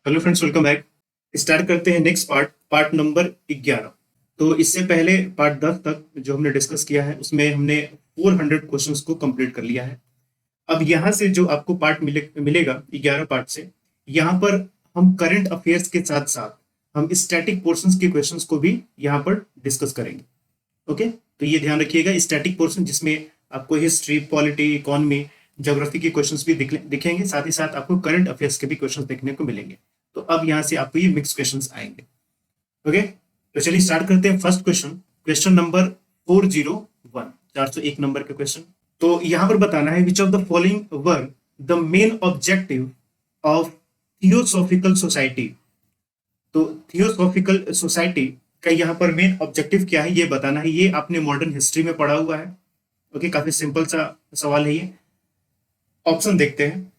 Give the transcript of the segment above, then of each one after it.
Hello friends, welcome back. Start करते हैं next part number 11। तो इससे पहले पार्ट 10 तक जो हमने डिस्कस किया है उसमें हमने 400 क्वेश्चंस को कंप्लीट कर लिया है। अब यहाँ से जो आपको पार्ट मिलेगा 11 पार्ट से, यहाँ पर हम करंट अफेयर्स के साथ साथ हम स्टैटिक पोर्शंस के क्वेश्चंस को भी यहाँ पर डिस्कस करेंगे। ओके, तो ये ध्यान रखिएगा, स्टैटिक पोर्शन जिसमें आपको हिस्ट्री, पॉलिटी, इकोनॉमी, ज्योग्राफी के क्वेश्चंस भी दिखेंगे, साथ ही साथ आपको करंट अफेयर्स के भी क्वेश्चंस देखने को मिलेंगे। तो अब यहाँ से आपको ये मिक्स क्वेश्चंस आएंगे। ओके, तो चलिए स्टार्ट करते हैं। First question, question number 401, 401 number का क्वेश्चन। तो यहाँ पर बताना है विच of the following were the main objective of theosophical society. तो थियोसॉफिकल सोसाइटी का यहाँ पर मेन ऑब्जेक्टिव क्या है ये बताना है। ये आपने मॉडर्न हिस्ट्री में पढ़ा हुआ है। ओके, काफी सिंपल सा सवाल है ये। ऑप्शन देखते हैं।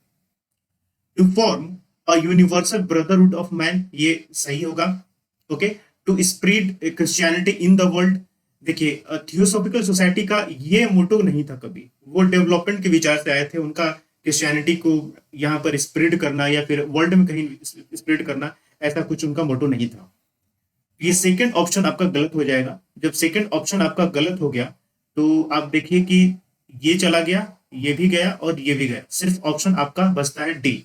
To form a universal brotherhood of man, ये सही होगा। Okay, to spread Christianity in the world. देखिए, थियोसॉफिकल सोसाइटी का ये मोटो नहीं था कभी, वो डेवलपमेंट के विचार से आए थे। उनका क्रिश्चियनिटी को यहाँ पर स्प्रेड करना या फिर वर्ल्ड में कहीं स्प्रेड करना, ऐसा कुछ उनका मोटो नहीं था। ये सेकंड ऑप्शन आपका गलत हो जाएगा। जब सेकंड ऑप्शन आपका गलत हो गया तो आप देखिए कि ये चला गया, ये भी गया और ये भी गया, सिर्फ ऑप्शन आपका बचता है डी।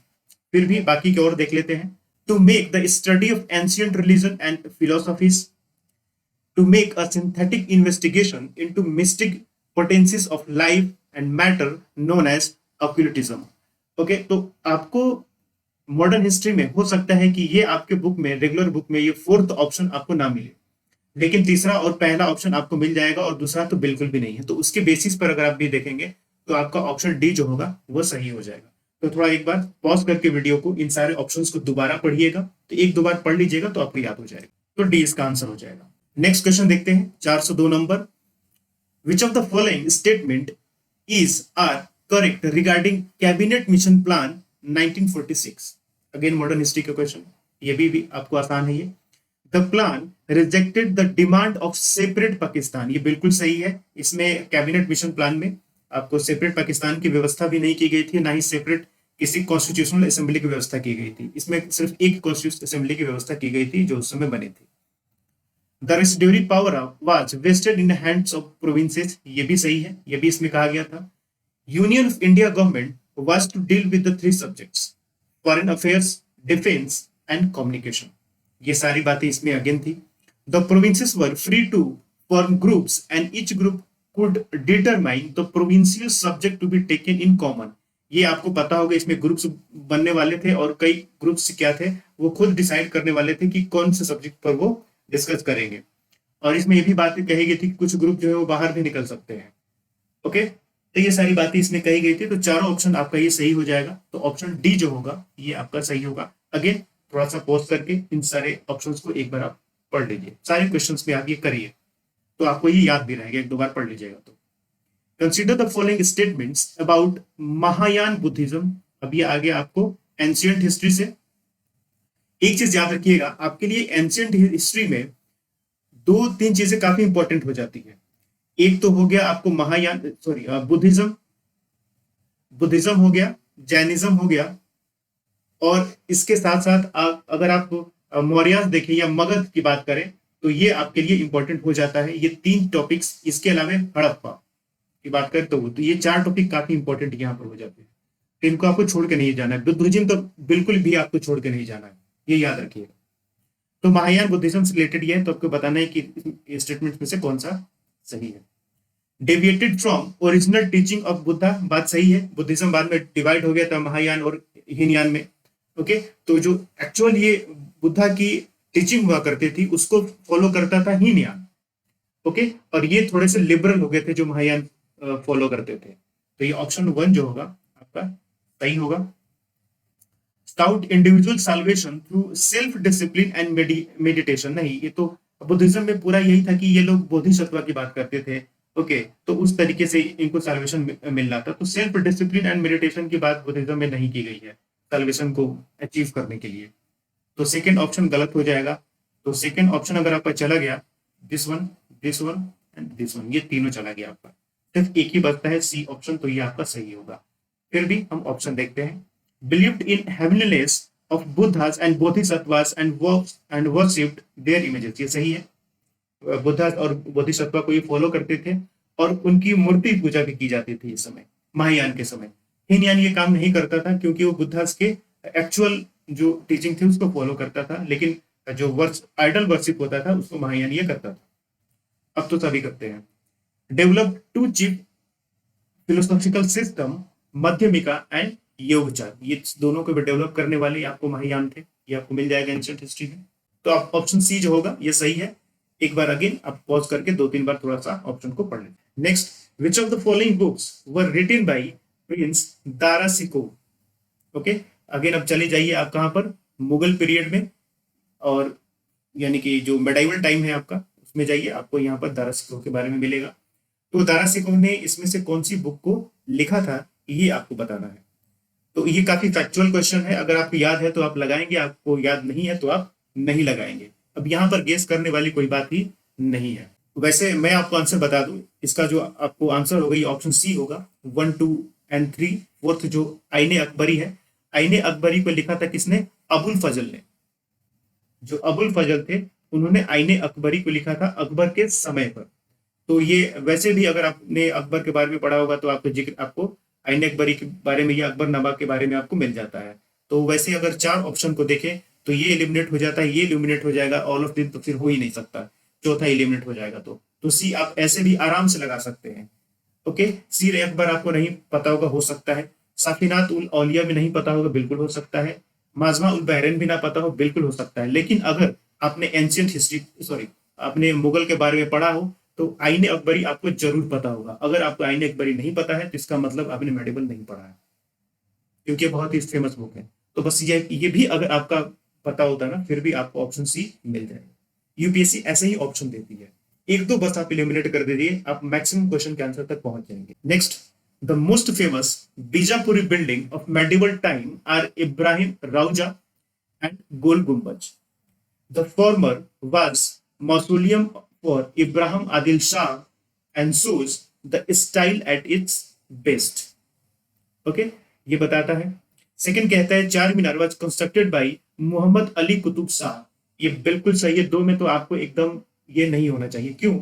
फिर भी बाकी की और देख लेते हैं। To make the study of ancient religion and philosophies, to make a synthetic investigation into mystic potencies of life and matter known as occultism. Okay, तो आपको मॉडर्न हिस्ट्री में हो सकता है कि ये आपके बुक में, रेगुलर बुक में, ये फोर्थ ऑप्शन आपको ना मिले, लेकिन तीसरा और पहला ऑप्शन आपको मिल जाएगा और दूसरा तो बिल्कुल भी नहीं है। तो उसके बेसिस पर अगर आप भी देखेंगे तो आपका ऑप्शन डी जो होगा वो सही हो जाएगा। तो थोड़ा एक बार पॉज करके वीडियो को, इन सारे ऑप्शंस को दोबारा पढ़िएगा, तो एक दो बार पढ़ लीजिएगा तो आपको याद हो जाएगा। तो डी इसका आंसर हो जाएगा। नेक्स्ट क्वेश्चन देखते हैं, 402 number. Which of the following statement is are correct regarding cabinet mission plan 1946। Again modern history का क्वेश्चन, ये भी आपको आसान है। ये the plan rejected the demand of separate Pakistan, ये बिल्कुल सही है। इसमें कैबिनेट मिशन प्लान में आपको सेपरेट पाकिस्तान की व्यवस्था भी नहीं की गई थी, ना ही सेपरेट किसी कॉन्स्टिट्यूशनल असेंबली की व्यवस्था की गई थी। इसमें सिर्फ एक कॉन्स्टिट्यूशनल असेंबली की व्यवस्था की गई थी जो उस समय बनी थी। The residuary power was vested in hands of provinces, ये भी सही है, ये भी इसमें कहा गया था। Union of India government was to deal with the three subjects, foreign affairs, defence and communication, ये सारी बातें इसमें अगेन थी। The provinces were free to form groups and each group could determine the provincial subject to be taken in common, ये आपको पता होगा। इसमें ग्रुप्स बनने वाले थे और कई ग्रुप्स क्या थे, वो खुद डिसाइड करने वाले थे कि कौन से सब्जेक्ट पर वो डिस्कस करेंगे। और इसमें ये भी बात कही गई थी कि कुछ ग्रुप जो है वो बाहर भी निकल सकते हैं। ओके, तो ये सारी बातें इसमें कही गई थी। तो चारों ऑप्शन आपका ये सही हो जाएगा। तो ऑप्शन डी जो होगा ये आपका सही होगा। अगेन थोड़ा सा पॉज करके इन सारे ऑप्शंस को एक बार आप पढ़ लीजिए, सारे क्वेश्चंस में आप ये करिए तो आपको ये याद भी रहेगा, एक दो बार पढ़ लीजिएगा तो। Consider the following statements about Mahayana Buddhism. अब ये आगे आपको एंशियंट हिस्ट्री से एक चीज याद रखिएगा, आपके लिए एंशियंट हिस्ट्री में दो तीन चीजें काफी इंपॉर्टेंट हो जाती है। एक तो हो गया आपको महायान, सॉरी बुद्धिज्म, बुद्धिज्म हो गया, जैनिज्म हो गया, और इसके साथ साथ अगर आप मौर्य देखें या मगध की बात करें तो ये आपके लिए इंपॉर्टेंट हो जाता है, ये तीन टॉपिक्स। इसके अलावा हड़प्पा की बात करें तो ये चार टॉपिक काफी इंपॉर्टेंट यहाँ पर हो जाते हैं। तो इनको आपको छोड़ के नहीं जाना है। बुद्धिज्म तो बिल्कुल भी आपको छोड़ के नहीं जाना है, ये याद रखिएगा। तो महायान बुद्धिज्म से रिलेटेड ये है, तो आपको बताना है कि स्टेटमेंट में से कौन सा सही है। Deviated from original teaching of Buddha, बात सही है। बुद्धिज्म बाद में डिवाइड हो गया था महायान और हीनयान में। ओके, तो जो एक्चुअल ये बुद्धा की टीचिंग हुआ करती थी उसको फॉलो करता था हीनयान। ओके, और ये थोड़े से लिबरल हो गए थे जो महायान फॉलो करते थे। तो ये ऑप्शन 1 जो होगा आपका सही होगा। Scout individual salvation through self discipline and meditation, नहीं, ये तो बुद्धिज्म में पूरा यही था कि ये लोग बोधिसत्व की बात करते थे। ओके, तो उस तरीके से इनको साल्वेशन मिलना था। तो सेल्फ डिसिप्लिन एंड मेडिटेशन की बात बुद्धिज्म में नहीं की गई है साल्वेशन को अचीव करने के लिए। तो सेकंड ऑप्शन गलत हो जाएगा। तो सेकंड ऑप्शन अगर आपका चला गया, this one and this one, ये तीनों चला गया आपका, सिर्फ एक ही बचता है सी ऑप्शन, तो ये आपका सही होगा। फिर भी हम ऑप्शन देखते हैं। Believed in हेवनलीनेस of Buddhas and Bodhisattvas and worshipped their images. ये सही है। बुद्धा और बोधिसत्वा को ये फॉलो करते थे और उनकी मूर्ति पूजा भी की जाती थी इस समय, महायान के समय। हीनयान ये काम नहीं करता था क्योंकि वो बुद्धास के एक्चुअल जो टीचिंग थी उसको फॉलो करता था, लेकिन जो आइडल वर्शिप होता था उसको महायान ये करता था। अब तो सभी करते हैं। Develop two chief philosophical system, Madhyamika and Yogachara, ये दोनों को भी डेवलप करने वाले आपको महायान थे। ये आपको मिल जाएगा एंशिएंट हिस्ट्री में। तो आप ऑप्शन सी जो होगा ये सही है। एक बार अगेन आप पॉज करके 2-3 बार थोड़ा सा ऑप्शन को पढ़ लें। Next, which of the following books were written by prince Dara Shikoh? Okay, again अब चले जाइए आप कहां पर, मुगल पीरियड में, और यानी कि जो मेडाइवल टाइम है आपका, उसमें जाइए, आपको यहाँ पर दारा सिकोव के बारे में मिलेगा। तो दारा सिकोव ने इसमें से कौन सी बुक को लिखा था ये आपको बताना है। तो ये काफी फैक्चुअल क्वेश्चन है। अगर आपको याद है तो आप लगाएंगे, आपको याद नहीं है तो आप नहीं लगाएंगे। अब यहाँ पर गेस करने वाली कोई बात ही नहीं है। वैसे मैं आपको आंसर बता दूं, इसका जो आपको आंसर होगा ये ऑप्शन सी होगा, 1, 2 एंड 3। फोर्थ जो आईने अकबरी है, आईने अकबरी को लिखा था किसने? अबुल फजल ने। जो अबुल फजल थे उन्होंने आईने अकबरी को लिखा था अकबर के समय पर। तो ये वैसे भी अगर आपने अकबर के बारे में पढ़ा होगा तो आपको जिक्र, आपको आईने अकबरी के बारे में या अकबरनामा के बारे में आपको मिल जाता है। तो वैसे अगर 4 ऑप्शन को देखें तो ये एलिमिनेट हो जाता है, ये एलिमिनेट हो जाएगा, ऑल ऑफ दिन तो फिर हो ही नहीं सकता, चौथा एलिमिनेट हो जाएगा। तो सी आप ऐसे भी आराम से लगा सकते हैं। ओके, सीर अकबर आपको नहीं पता होगा, हो सकता है। साफिनात उल औलिया भी नहीं पता होगा, बिल्कुल हो सकता है। माजमा उल बहरैन भी ना पता हो, बिल्कुल हो सकता है। लेकिन अगर आपने एंशियंट हिस्ट्री, सॉरी, आपने मुगल के बारे में पढ़ा हो तो आईने अकबरी आपको जरूर पता होगा। अगर आपको आईने अकबरी नहीं पता है तो इसका मतलब आपने मेडिवल नहीं पढ़ा है, क्योंकि बहुत ही फेमस बुक है। तो बस ये भी अगर आपका पता होता ना, फिर भी आपको ऑप्शन सी मिल जाएगा। यूपीएससी ऐसे ही ऑप्शन देती है। एक दो बस आप एलिमिनेट कर दीजिए, आप मैक्सिमम क्वेश्चन के आंसर तक पहुंच जाएंगे। Next, the most famous Bijapuri building of medieval time are Ibrahim Rauza and Gol Gumbaj. The former was mausoleum for Ibrahim Adil Shah and shows the style at its best. Okay, ये बताता है। Second कहता है Charminar was constructed by Muhammad Ali Qutb Shah. ये बिल्कुल सही है। दो में तो आपको एकदम ये नहीं होना चाहिए। क्यों?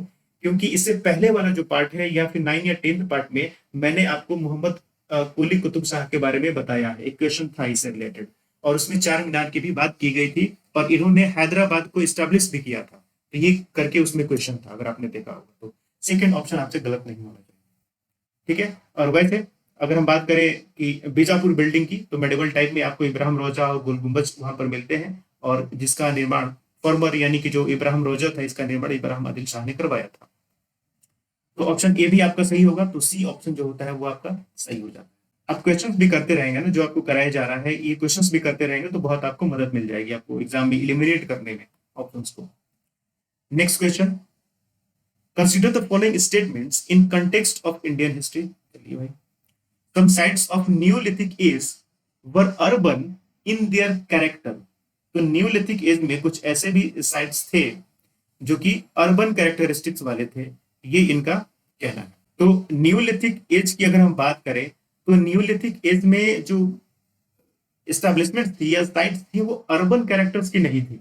क्योंकि इससे पहले वाला जो पार्ट है या फिर 9 या 10th पार्ट में मैंने आपको मोहम्मद कुली कुतुब शाह के बारे में बताया है, एक क्वेश्चन था इससे रिलेटेड, और उसमें चार मीनार की भी बात की गई थी और इन्होंने हैदराबाद को इस्टेब्लिश भी किया था। तो ये करके उसमें क्वेश्चन था, अगर आपने देखा होगा तो। सेकंड ऑप्शन आपसे गलत नहीं होना चाहिए, ठीक है। और वैसे अगर हम बात करें कि बीजापुर बिल्डिंग की, तो मेडिवल टाइप में आपको इब्राहिम रोजा और गुल गुंबज वहां पर मिलते हैं, और जिसका निर्माण फॉर्मर यानी कि जो इब्राहिम रोजा था, इसका निर्माण इब्राहिम आदिल शाह ने करवाया था। तो ऑप्शन ए भी आपका सही होगा। तो सी ऑप्शन जो होता है वो आपका सही हो जाता है। आप क्वेश्चंस भी करते रहेंगे ना, जो आपको कराया जा रहा है, ये क्वेश्चंस भी करते रहेंगे तो बहुत आपको मदद मिल जाएगी आपको एग्जाम में इलिमिनेट करने में ऑप्शंस को। Next question, consider the following statements in context of Indian history. चलिए भाई, some sites of Neolithic age were urban in their character। तो न्यूलिथिक एज में कुछ ऐसे भी साइट्स थे जो कि अर्बन कैरेक्टरिस्टिक्स वाले थे, ये इनका कहना है। तो न्यूलिथिक एज की अगर हम बात करें तो न्यूलिथिक एज में जो एस्टेब्लिशमेंट थी या साइट्स थी वो अर्बन कैरेक्टर्स की नहीं थी।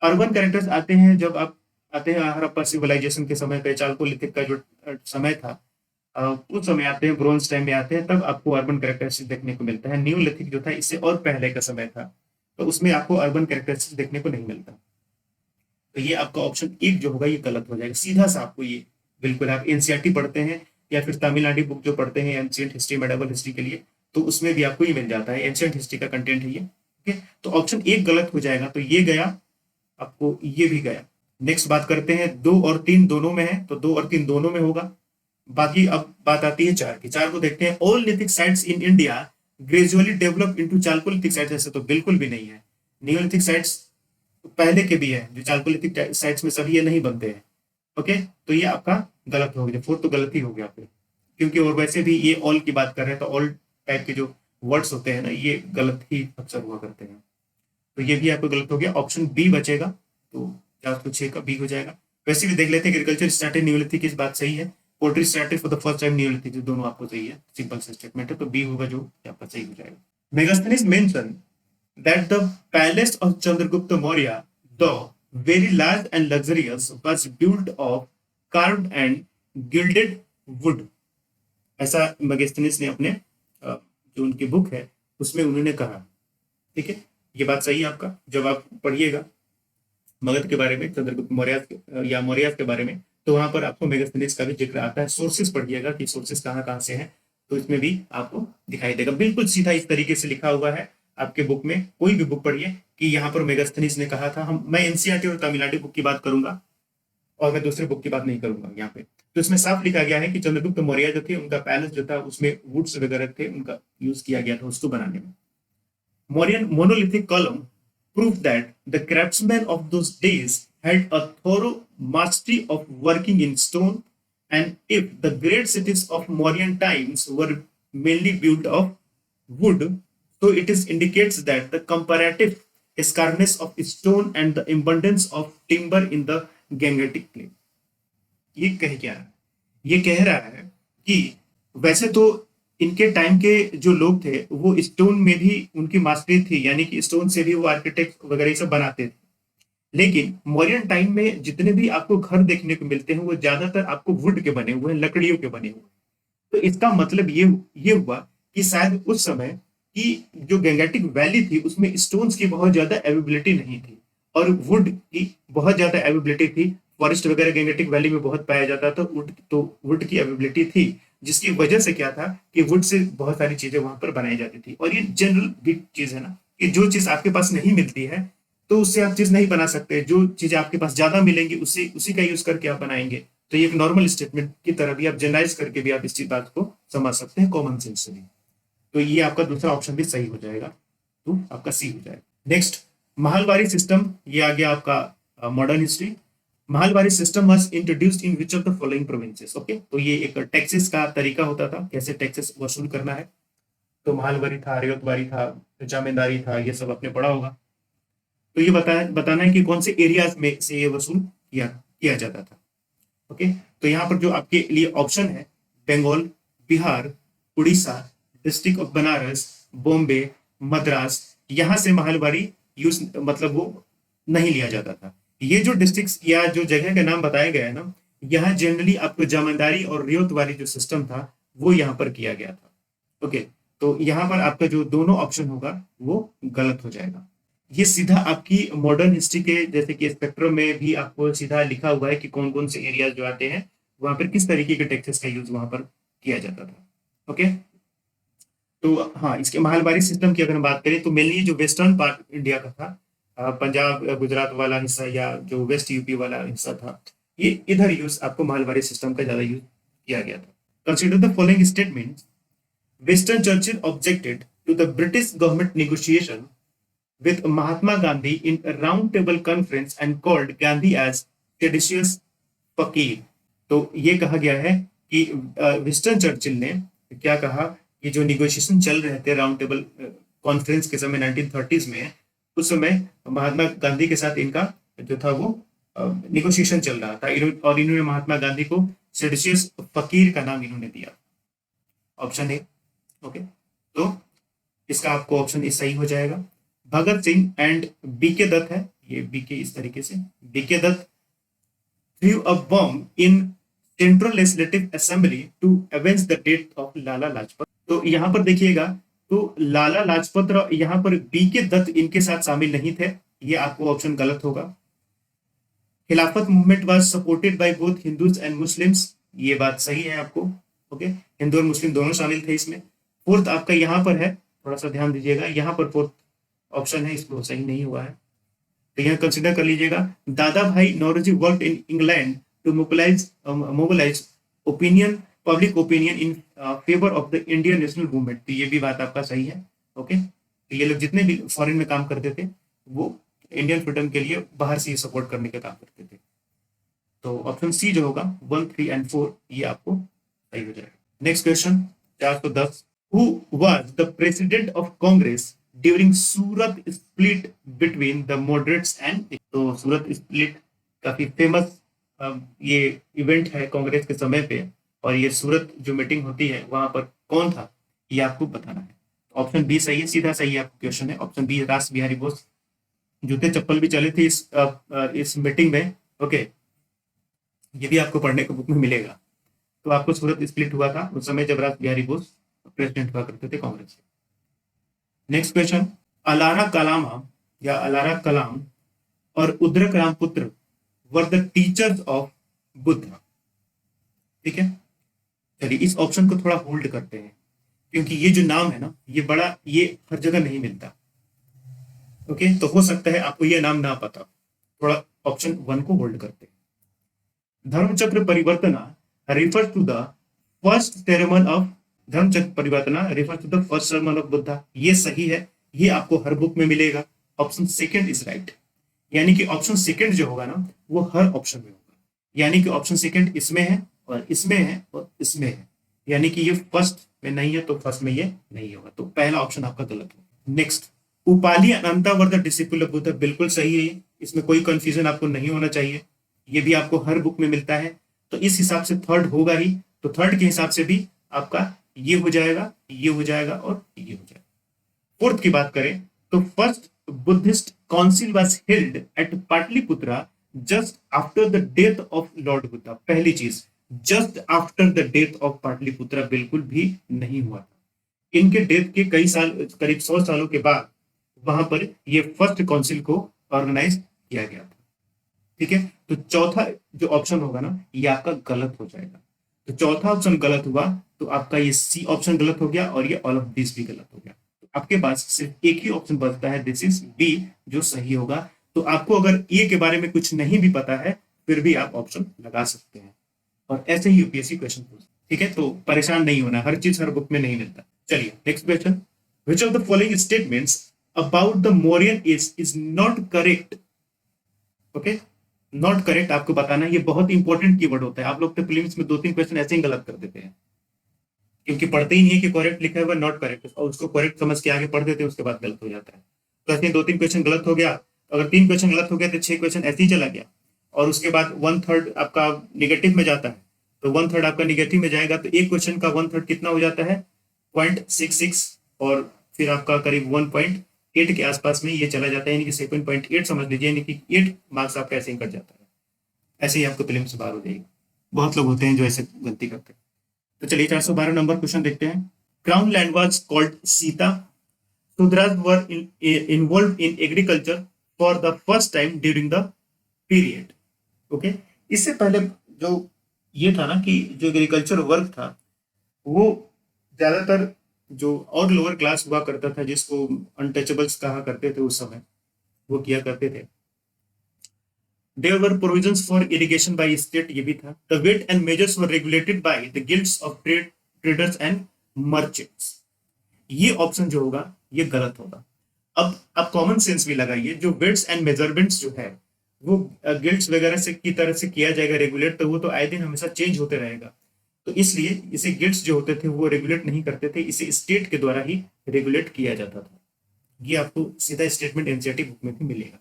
अर्बन कैरेक्टर्स आते हैं जब आप आते हैं हड़प्पा सिविलाइजेशन के समय पे, चालकोलिथिक का जो समय था उस समय आते हैं, ब्रोंज टाइम में आते हैं, तब आपको अर्बन कैरेक्टरिस्टिक्स देखने को मिलता है। न्यूलिथिक जो था इससे और पहले का समय था, तो उसमें आपको अर्बन कैरेक्टरिस्टिक्स देखने को नहीं मिलता। तो ये आपका ऑप्शन एक जो होगा ये गलत हो जाएगा सीधा सा। आपको ये बिल्कुल, आप एनसीईआरटी पढ़ते हैं या फिर तमिलनाडु बुक जो पढ़ते हैं एंशिएंट हिस्ट्री, मेडिवल हिस्ट्री के लिए, तो उसमें भी आपको ये मिल जाता है, एंशिएंट हिस्ट्री का कंटेंट है ये। ओके, तो ऑप्शन एक गलत हो जाएगा। तो ये गया, आपको ये भी गया। नेक्स्ट बात करते हैं, 2 और 3 दोनों में है, तो 2 और 3 दोनों में होगा। बाकी अब बात आती है 4 की। 4 को देखते हैं, all lithic sites in India gradually develop into Chalcolithic sites. ऐसे तो बिल्कुल भी नहीं है। नियोलिथिक साइट्स पहले के भी है, जो चालकोलिथिक साइट्स में सभी ये नहीं बनते हैं। ओके, तो ये आपका गलत हो गया, 4 तो गलत ही हो गया आपके, क्योंकि और वैसे भी ये ऑल की बात कर रहे हैं तो ऑल टाइप के जो वर्ड्स होते हैं ना, ये गलत ही अक्सर हुआ करते हैं। तो ये भी आपको गलत हो गया। ऑप्शन बी बचेगा, तो 406 का बी हो जाएगा। वैसे भी देख लेते हैं, एग्रीकल्चर स्टार्टेड न्यूलिथिक, इस बात सही है। Poultry started for the first time Neolithic, दोनों आपको सही है, सिंपल से स्टेटमेंट है, तो बी होगा जो आपका सही हो जाएगा। Megasthenes mention that the palace of Chandragupta Maurya, though very large and luxurious, was built of carved and gilded wood. ऐसा मेगास्थनीज ने अपने जो उनकी बुक है उसमें उन्होंने कहा। ठीक है, ये बात सही है आपका। जब आप पढ़िएगा मगध के बारे में, चंद्रगुप्त मौर्य या मौर्य के बारे में, तो वहां पर आपको मेगास्थनीज का भी जिक्र आता है। सोर्सेस पढ़िएगा कि सोर्सेस कहाँ कहाँ से हैं, तो इसमें भी आपको दिखाई देगा। बिल्कुल सीधा इस तरीके से लिखा हुआ है आपके बुक में, कोई भी बुक पढ़िए, कि यहाँ पर मेगास्थनीज ने कहा था। मैं एनसीईआरटी और तमिलनाडु बुक की बात करूंगा और मैं दूसरे बुक की बात नहीं करूंगा यहाँ पे। तो इसमें साफ लिखा गया है कि चंद्रगुप्त मौर्य जो थे उनका पैलेस जो था उसमें वुड्स वगैरह थे, उनका यूज किया गया था उसको बनाने में। Mauryan monolithic column proved that the craftsmen of those days had a thorough mastery of working in stone, and if the great cities of Mauryan times were mainly built of wood, so it is indicates that the comparative scarceness of stone and the abundance of timber in the Gangetic plain. ये कह क्या रहा है? ये कह रहा है कि वैसे तो इनके टाइम के जो लोग थे वो स्टोन में भी उनकी मास्टरी थी, यानी कि स्टोन से भी वो आर्किटेक्ट वगैरह सब बनाते थे। लेकिन मौर्यन टाइम में जितने भी आपको घर देखने को मिलते हैं वो ज्यादातर आपको वुड के बने हुए हैं, लकड़ियों के बने हुए। तो इसका मतलब ये हुआ कि शायद उस समय की जो गंगेटिक वैली थी उसमें स्टोन्स की बहुत ज्यादा अवेबिलिटी नहीं थी और वुड की बहुत ज्यादा अवेबिलिटी थी। फॉरेस्ट वगैरह गंगेटिक वैली में बहुत पाया जाता था, तो वुड की अवेबिलिटी थी, जिसकी वजह से क्या था कि वुड से बहुत सारी चीजें वहां पर बनाई जाती थी। और ये जनरल बिग चीज है ना, कि जो चीज आपके पास नहीं मिलती है तो उससे आप चीज नहीं बना सकते, जो चीजें आपके पास ज्यादा मिलेंगी उसी का यूज करके आप बनाएंगे। तो ये एक नॉर्मल स्टेटमेंट की तरह भी आप जनरलाइज करके भी आप इस चीज बात को समझ सकते हैं कॉमन सेंस से भी। तो ये आपका दूसरा ऑप्शन भी सही हो जाएगा, तो आपका सी हो जाएगा। नेक्स्ट, महलबारी सिस्टम, ये आ गया आपका modern history. Mahalwari system was introduced in which of the following provinces. Okay, तो ये एक टैक्सेस का तरीका होता था, कैसे टैक्सेस वसूल करना है। तो महलबारी था, रियोतबारी था, जामींदारी था, ये सब आपने पढ़ा होगा। तो ये बताना है कि कौन से एरियाज में से ये वसूल किया जाता था। ओके, तो यहाँ पर जो आपके लिए ऑप्शन है, बंगाल, बिहार, उड़ीसा, डिस्ट्रिक्ट ऑफ बनारस, बॉम्बे, मद्रास, यहाँ से महलबारी यूज मतलब वो नहीं लिया जाता था। ये जो डिस्ट्रिक्ट या जो जगह का नाम बताया गया है ना, यहाँ जनरली आपको जमींदारी और रियोत वाली जो सिस्टम था वो यहाँ पर किया गया था। ओके, तो यहाँ पर आपका जो दोनों ऑप्शन होगा वो गलत हो जाएगा। ये सीधा आपकी मॉडर्न हिस्ट्री के जैसे कि स्पेक्ट्रम में भी आपको सीधा लिखा हुआ है कि कौन कौन से एरियाज जो आते हैं वहां पर किस तरीके के टैक्सेस का यूज वहां पर किया जाता था। ओके, तो हाँ, इसके महलबारी सिस्टम की अगर हम बात करें तो मेनली जो वेस्टर्न पार्ट इंडिया का था, पंजाब गुजरात वाला हिस्सा या जो वेस्ट यूपी वाला हिस्सा था, ये इधर यूज आपको महलबारी सिस्टम का ज्यादा यूज किया गया था। Consider the following statement. Western Churchill objected to the British government negotiation with Mahatma Gandhi in a round table conference and called Gandhi as seditious फकीर। तो ये कहा गया है कि विंस्टन चर्चिल ने क्या कहा कि जो निगोशिएशन चल रहे थे राउंड टेबल कॉन्फ्रेंस के समय 1930s में, उस समय महात्मा गांधी के साथ इनका जो था वो निगोशिएशन चल रहा था और इन्होंने महात्मा गांधी को सेडिशियस फकीर का नाम इन्होंने दिया। Option A. ओके, तो इसका आपको ऑप्शन ए सही हो जाएगा। भगत सिंह एंड बीके दत्त है, ये बीके इस तरीके से, BK Dutt threw a bomb in Central Legislative Assembly to avenge the death of Lala Lajpat. तो यहाँ पर देखिएगा, तो लाला लाजपत राव, यहाँ पर बीके दत्त इनके साथ शामिल नहीं थे, ये आपको ऑप्शन गलत होगा। खिलाफत movement was supported by both Hindus and Muslims, ये बात सही है आपको। ओके, हिंदू और मुस्लिम दोनों शामिल थे इसमें। फोर्थ आपका यहाँ पर है, थोड़ा सा ध्यान दीजिएगा, यहाँ पर फोर्थ ऑप्शन है, इसको सही नहीं हुआ है, तो यहाँ कंसिडर कर लीजिएगा। Dadabhai Naoroji worked in England to mobilise opinion public opinion in favour of the Indian national movement, तो ये भी बात आपका सही है। ओके, तो ये लोग जितने भी फॉरेन में काम करते थे वो इंडियन फ्रीडम के लिए बाहर से सपोर्ट करने का काम करते थे। तो ऑप्शन सी जो होगा 1, 3 एंड 4 ये आपको सही हो जाएगा। Next question 410, who was the president of Congress during Surat split between the moderates and. तो सूरत स्प्लिट काफी फेमस ये इवेंट है कांग्रेस के समय पे, और ये सूरत जो मीटिंग होती है वहां पर कौन था ये आपको बताना है। ऑप्शन बी सही है, सीधा सही है आपका क्वेश्चन है ऑप्शन बी, रास बिहारी बोस। जूते चप्पल भी चले थे इस मीटिंग में। ओके, ये भी आपको पढ़ने को बुक में मिलेगा। तो आपको सूरत स्प्लिट हुआ था उस समय जब रास बिहारी बोस प्रेसिडेंट हुआ करते थे कांग्रेस के। नेक्स्ट क्वेश्चन, अलारा कलामा या अलारा कलाम और Udraka Ramaputra were the teachers of Buddha. ठीक है, चलिए इस ऑप्शन को थोड़ा होल्ड करते हैं, क्योंकि ये जो नाम है ना ये हर जगह नहीं मिलता। ओके, तो हो सकता है आपको ये नाम ना पता, थोड़ा ऑप्शन 1 को होल्ड करते हैं। Dharmachakra Parivartana refers to the first sermon of Dharmachakra Parivartana refers to the first sermon of Buddha. ये सही है, ये आपको हर बुक में मिलेगा। ऑप्शन सेकंड इज राइट, यानी कि ऑप्शन सेकंड जो होगा ना वो हर ऑप्शन में होगा, यानी कि ऑप्शन सेकंड इसमें है और इसमें है और इसमें है, यानी कि ये फर्स्ट में नहीं है तो फर्स्ट में ये नहीं होगा, तो पहला ऑप्शन आपका गलत होगा। Next, Upali Ananta were the disciple of Buddha, बिल्कुल सही है, इसमें कोई कंफ्यूजन आपको नहीं होना चाहिए, ये भी आपको हर बुक में मिलता है, तो इस हिसाब से थर्ड होगा ही, तो थर्ड के हिसाब से भी आपका ये हो जाएगा, ये हो जाएगा और ये हो जाएगा। फोर्थ की बात करें तो first Buddhist council was held at Pataliputra just after the death of lord Buddha. पहली चीज, just after the death of Pataliputra बिल्कुल भी नहीं हुआ था, इनके डेथ के कई साल, करीब 100 सालों के बाद वहां पर ये फर्स्ट काउंसिल को ऑर्गेनाइज किया गया था। ठीक है, तो चौथा जो ऑप्शन होगा ना ये आपका गलत हो जाएगा, तो चौथा ऑप्शन गलत हुआ तो आपका ये सी ऑप्शन गलत हो गया और ये ऑल ऑफ दिस भी गलत हो गया, तो आपके पास सिर्फ एक ही ऑप्शन बचता है, दिस इज बी, जो सही होगा। तो आपको अगर ए के बारे में कुछ नहीं भी पता है फिर भी आप ऑप्शन लगा सकते हैं, और ऐसे ही यूपीएससी क्वेश्चन पूछते। ठीक है, तो परेशान नहीं होना, हर चीज हर बुक में नहीं मिलता। चलिए next question, which of the following statements about the Mauryan age is not correct. Okay, not correct आपको बताना, ये बहुत इंपॉर्टेंट कीवर्ड होता है, आप लोग तो प्रीलिम्स में 2-3 क्वेश्चन ऐसे ही गलत कर देते हैं, क्योंकि पढ़ते ही नहीं है कि करेक्ट लिखा हुआ नॉट करेक्ट, और उसको करेक्ट समझ के आगे पढ़ देते हैं, उसके बाद गलत हो जाता है। तो ऐसे 2-3 क्वेश्चन गलत हो गया, अगर 3 क्वेश्चन गलत हो गया तो 6 क्वेश्चन ऐसे ही चला गया, और उसके बाद 1/3 आपका निगेटिव में जाता है, तो 1/3 आपका निगेटिव में जाएगा, तो एक क्वेश्चन का 1/3 कितना हो जाता है 0.66, और फिर आपका करीब 1.8 के आसपास में ये चला जाता है, यानी कि 7.8 समझ लीजिए, यानी कि 8 मार्क्स आपका ऐसे ही कट जाता है, ऐसे ही आपको प्रीलिम्स से बाहर हो जाएगी। बहुत लोग होते हैं जो ऐसे गलती करते हैं। तो चलिए 412 नंबर क्वेश्चन देखते हैं। Crown land was called Sita, Shudras were involve in agriculture for the first time during the period. Okay, इससे पहले जो ये था ना कि जो एग्रीकल्चर वर्क था वो ज्यादातर जो और लोअर क्लास हुआ करता था, जिसको अनटचेबल्स कहा करते थे उस समय, वो किया करते थे। There were provisions for irrigation by state, ये भी था। The weight and measures were regulated by the guilds of traders and merchants। ये ऑप्शन जो होगा ये गलत होगा। अब आप कॉमन सेंस भी लगाइए, जो वेट्स एंड मेजरमेंट्स जो है वो गिल्ड्स वगैरह से की तरह से किया जाएगा रेगुलेट, तो वो तो आए दिन हमेशा चेंज होते रहेगा, तो इसलिए इसे गिल्ड्स जो होते थे वो रेगुलेट नहीं करते थे, इसे स्टेट के द्वारा ही रेगुलेट किया जाता था। ये आपको सीधा स्टेटमेंट एनसीईआरटी बुक में भी मिलेगा।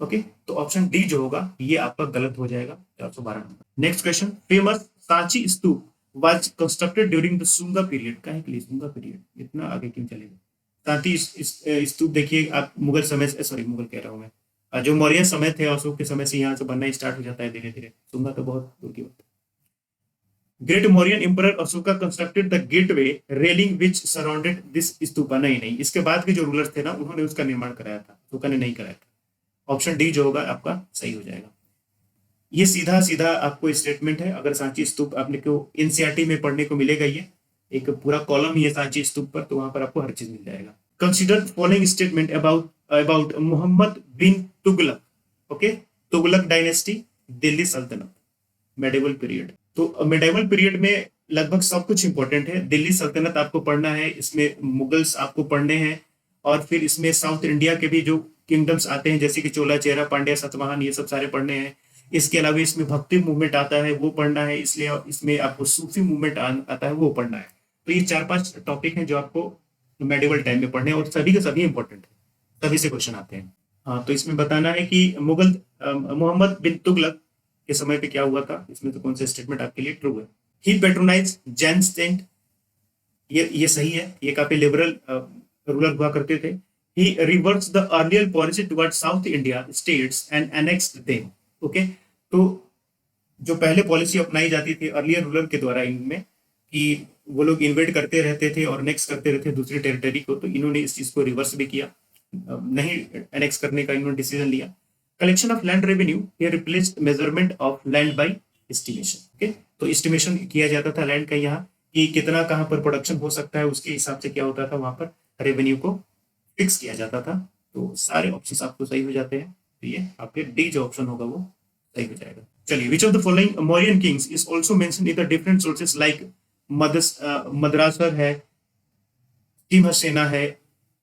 ओके, तो ऑप्शन डी जो होगा ये आपका गलत हो जाएगा, 412 number. Next question, famous Sanchi stupa was constructed during the Shunga period. काहे के लिए शुंगा पीरियड, इतना आगे क्यों चलेगा? सांची स्तूप देखिए आप मुगल समय से, सॉरी मुगल कह रहा हूं मैं, जो मौर्य समय थे अशोक के समय से यहाँ से बनना स्टार्ट हो जाता है धीरे धीरे, शुंगा तो बहुत दूर की बात है। Great Mauryan emperor Ashoka constructed the gateway railing which surrounded this stupa. नहीं, इसके बाद के जो रूलर्स थे ना उन्होंने उसका निर्माण कराया था, अशोका ने नहीं कराया था। ऑप्शन डी जो होगा आपका सही हो जाएगा। ये सीधा सीधा आपको स्टेटमेंट है, अगर सांची स्तूप आपने को एनसीईआरटी में पढ़ने को मिलेगा, ये एक पूरा कॉलम ही है सांची स्तूप पर, तो वहां पर आपको हर चीज मिल जाएगा। Consider following statement about Mohammad bin Tughlaq. Okay, Tughlaq dynasty, Delhi Sultanat, medieval period. तो मेडिवल पीरियड में लगभग सब कुछ इंपॉर्टेंट है। दिल्ली सल्तनत आपको पढ़ना है, इसमें मुगल्स आपको पढ़ने हैं, और फिर इसमें साउथ इंडिया के भी जो किंगडम्स आते हैं जैसे कि चोला, चेरा, पांड्या, सातवाहन, ये सब सारे पढ़ने हैं। इसके अलावा इसमें भक्ति मूवमेंट आता है वो पढ़ना है, इसलिए इसमें आपको सूफी मूवमेंट आता है वो पढ़ना है। तो ये 4-5 टॉपिक हैं जो आपको मेडिवल टाइम में पढ़ने हैं, और सभी के सभी इंपॉर्टेंट है, सभी से क्वेश्चन आते हैं। हाँ, तो इसमें बताना है कि मुगल मोहम्मद बिन तुगलक के समय पे क्या हुआ था, इसमें तो कौन सा स्टेटमेंट आपके लिए ट्रू है। ही पेट्रोनाइज जैन सेंट, ये सही है, ये काफी लिबरल रूलर हुआ करते थे। He reverts the earlier policy toward south India states and annexed them. Okay, तो जो पहले पॉलिसी अपनाई जाती थी अर्लियर रूलर के द्वारा इनमें, कि वो लोग इन्वेट करते रहते थे और नेक्स्ट करते रहते दूसरी टेरिटरी को, तो इन्होंने इस चीज को रिवर्स भी किया, नहीं एनेक्स करने का इन्होंने डिसीजन लिया। कलेक्शन ऑफ लैंड रेवेन्यू ये replaced measurement of land by estimation. Okay, तो एस्टिमेशन किया जाता था लैंड का, यहाँ कि कितना कहाँ पर प्रोडक्शन हो सकता है, उसके हिसाब से क्या होता था वहां पर रेवेन्यू को फिक्स किया जाता था। तो सारे ऑप्शन आपको सही हो जाते हैं, तो ये आपके डी जो ऑप्शन होगा वो सही हो जाएगा। चलिए, which of the following Mauryan kings is also mentioned in the different sources like मद्रासर है, टिमसेना है,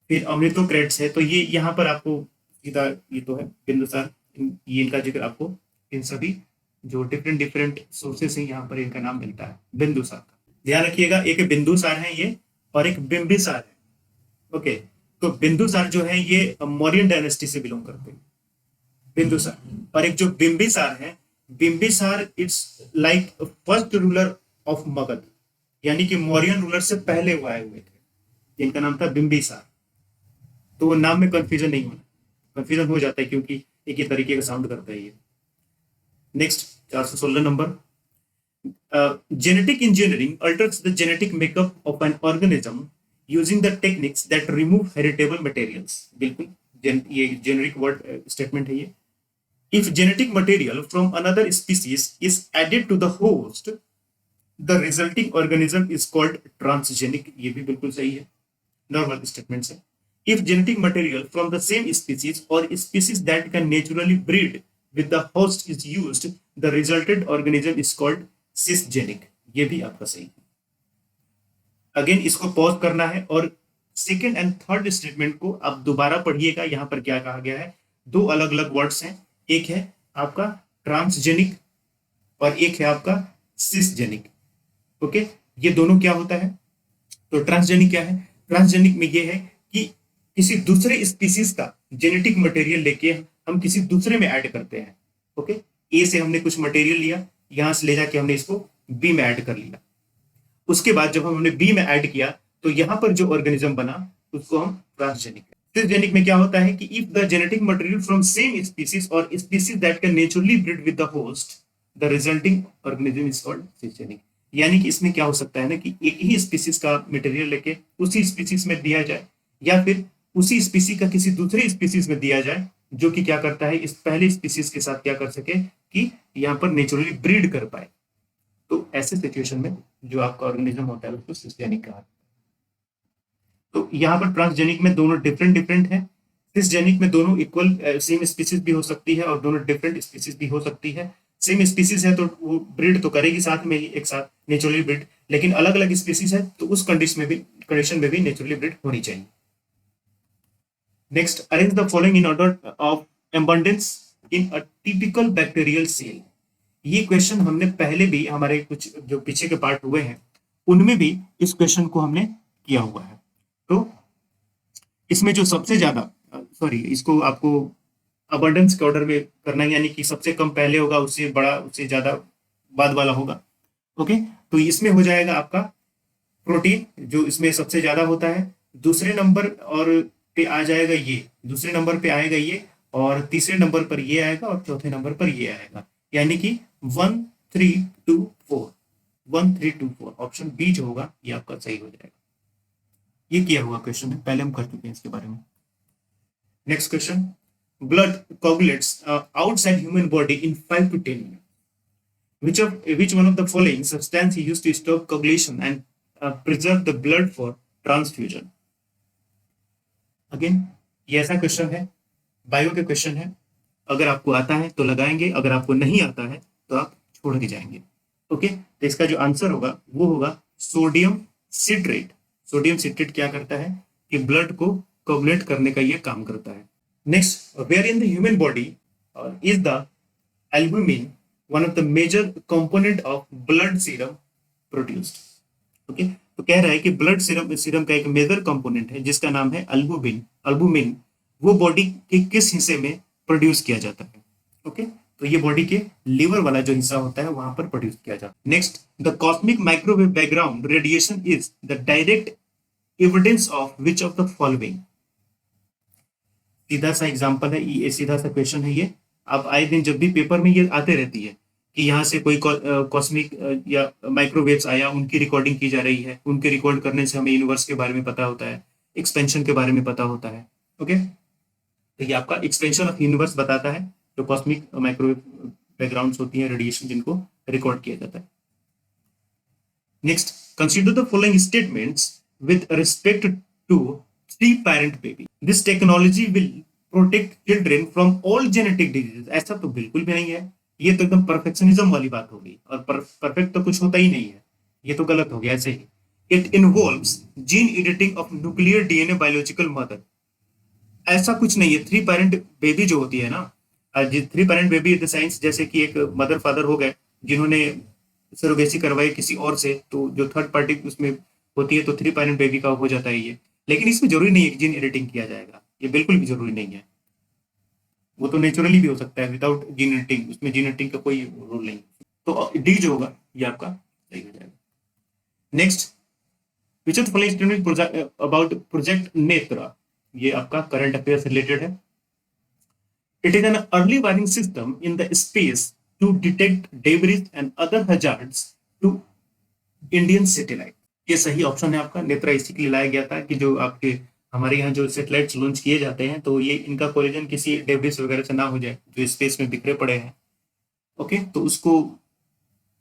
फिर अमृतोक्रेट्स है। तो ये यहाँ पर आपको सीधा ये तो है बिंदुसार, ये इनका जिक्र आपको इन सभी जो डिफरेंट डिफरेंट सोर्सेस हैं यहाँ पर इनका नाम मिलता है बिंदुसार का। ध्यान रखिएगा, एक बिंदुसार है ये और एक बिंबिसार है। ओके, तो बिंदुसार जो है ये मौर्यन डायनेस्टी से बिलोंग करते हैं, बिंदुसार। और एक जो बिंबिसार है, Bimbisara it's like first ruler of Magadh, यानी कि मौर्यन रूलर से पहले वो आए हुए थे, इनका नाम था बिंबिसार। तो नाम में कंफ्यूजन नहीं होना, कंफ्यूजन हो जाता है क्योंकि एक ही तरीके का साउंड करता है ये। Next 416 number, genetic engineering alters the genetic makeup of an organism using the techniques that remove heritable materials। बिल्कुल ये जेनेरिक वर्ड स्टेटमेंट है ये। If genetic material from another species is added to the host, the resulting organism is called transgenic। ये भी बिल्कुल सही है, normal statement से। If genetic material from the same species or species that can naturally breed with the host is used, the resulted organism is called सिसजेनिक। ये भी आपका सही है। अगेन इसको पॉज करना है और सेकेंड एंड थर्ड स्टेटमेंट को आप दोबारा पढ़िएगा। यहां पर क्या कहा गया है, दो अलग अलग वर्ड्स हैं, एक है आपका ट्रांसजेनिक और एक है आपका सिसजेनिक। ओके, ये दोनों क्या होता है, तो ट्रांसजेनिक क्या है, ट्रांसजेनिक में ये है कि किसी दूसरे स्पीसीज का जेनेटिक मटेरियल लेके हम किसी दूसरे में ऐड करते हैं। ओके, ए से हमने कुछ मटेरियल लिया, यहां से ले जाके हमने इसको बी में ऐड कर लिया। उसके बाद जब हमने बी में ऐड किया तो यहां पर जो ऑर्गेनिज्म बना उसको हम ट्रांसजेनिक। सिसजेनिक में क्या होता है कि if the genetic material from same species और species that can naturally breed with the host, the resulting organism is called cisgenic. यानी कि इसमें क्या हो सकता है ना कि एक ही स्पीसीज का मटेरियल लेके उसी स्पीसीज में दिया जाए, या फिर उसी स्पीसीज का किसी दूसरे स्पीसीज में दिया जाए जो कि क्या करता है, इस पहले स्पीसीज के साथ क्या कर सके कि यहाँ पर नेचुरली ब्रीड कर पाए। तो ऐसे सिचुएशन में जो आपका ऑर्गेनिज्म होता है उसको सिसजेनिक कहा। तो यहाँ पर ट्रांसजेनिक में दोनों डिफरेंट डिफरेंट है, सिसजेनिक में दोनों इक्वल सेम स्पीसीज भी हो सकती है और दोनों डिफरेंट स्पीसीज भी हो सकती है। सेम स्पीसीज है तो वो ब्रीड तो करेगी साथ में ही एक साथ नेचुरली ब्रीड, लेकिन अलग अलग स्पीसीज है तो उस कंडीशन में भी नेचुरली ब्रीड होनी चाहिए। Next, arrange the following in order of abundance in a typical bacterial cell. ये क्वेश्चन हमने पहले भी हमारे कुछ जो पीछे के पार्ट हुए हैं उनमें भी इस क्वेश्चन को हमने किया हुआ है। तो इसमें जो सबसे ज्यादा इसको आपको अबंडेंस के ऑर्डर में करना है, यानी कि सबसे कम पहले होगा, उससे बड़ा उससे ज्यादा बाद वाला होगा। ओके, तो इसमें हो जाएगा आपका प्रोटीन, जो इसमें सबसे ज्यादा होता है। दूसरे नंबर और पे आ जाएगा ये, दूसरे नंबर पे आएगा ये, और तीसरे नंबर पर ये आएगा और चौथे नंबर पर ये आएगा, यानी कि 1 3 2 4, 1 3 2 4 ऑप्शन बी जो होगा ये आपका सही हो जाएगा। ये किया हुआ क्वेश्चन है, पहले हम कर चुके हैं इसके बारे में। Next question, blood coagulates outside human body in 5 to 10 minutes. Which one of the following substance is used to stop coagulation and preserve the blood for transfusion? Again ये ऐसा क्वेश्चन है, बायो के क्वेश्चन है, अगर आपको आता है तो लगाएंगे, अगर आपको नहीं आता है तो आप छोड़ के जाएंगे। ओके, तो इसका जो आंसर होगा वो होगा सोडियम सिट्रेट। सोडियम सिट्रेट क्या करता है कि ब्लड को कोगुलेट करने का ये काम करता है। Next, where in the human body is the albumin one of the major component of blood serum produced. Okay, तो कह रहा है कि ब्लड सीरम का एक मेजर कंपोनेंट है जिसका नाम है अल्बुमिन। अल्बुमिन वो बॉडी के किस हिस्से में प्रोड्यूस किया जाता है? ओके, तो ये बॉडी के लीवर वाला जो हिस्सा होता है वहां पर प्रोड्यूस किया जाता है। Next, the cosmic microwave background radiation is the direct evidence of which of the following. सीधा सा एग्जांपल है ये, सीधा सा क्वेश्चन है ये। अब आए दिन जब भी पेपर में ये आते रहती है कि यहाँ से कोई कॉस्मिक या माइक्रोवेव्स आया, उनकी रिकॉर्डिंग की जा रही है, उनके रिकॉर्ड करने से हमें यूनिवर्स के बारे में पता होता है, एक्सपेंशन के बारे में पता होता है। ओके, तो ये आपका एक्सपेंशन ऑफ यूनिवर्स बताता है, जो कॉस्मिक माइक्रोवेव बैकग्राउंड्स होती हैं, रेडिएशन जिनको रिकॉर्ड किया जाता है। Next, consider the following statements with respect to three parent baby. This technology will protect children from all genetic disease. ऐसा तो बिल्कुल भी नहीं है, ये तो एकदम परफेक्शनिज्म वाली बात हो गई, और परफेक्ट तो कुछ होता ही नहीं है, ये तो गलत हो गया ऐसे ही। It involves gene editing of nuclear DNA biological mother. ऐसा कुछ नहीं है। थ्री पेरेंट बेबी जो होती है ना, three parent baby in the science, जैसे कि एक मदर फादर हो गए जिन्होंने सरोगेसी करवाई किसी और से, तो जो थर्ड पार्टी उसमें होती है, तो थ्री पेरेंट बेबी का हो जाता है ये। लेकिन इसमें जरूरी नहीं है कि जीन एडिटिंग किया जाएगा, ये बिल्कुल भी जरूरी नहीं है। वो तो नेचुरली भी हो सकता है विदाउट जीन एडिटिंग, उसमें जीन एडिटिंग का कोई रोल नहीं। तो डी जो होगा ये आपका सही हो जाएगा। Next, which of following statement about project Netra, ये आपका करंट अफेयर से रिलेटेड है। It is an early warning system in the space to detect debris and other hazards to Indian satellite. ये सही ऑप्शन है आपका। नेत्रा इसी के लिए लाया गया था कि जो आपके हमारे यहाँ जो सैटेलाइट्स लॉन्च किए जाते हैं, तो ये इनका कोलिजन किसी डेब्रिस वगैरह से ना हो जाए जो स्पेस में बिखरे पड़े हैं। ओके, तो उसको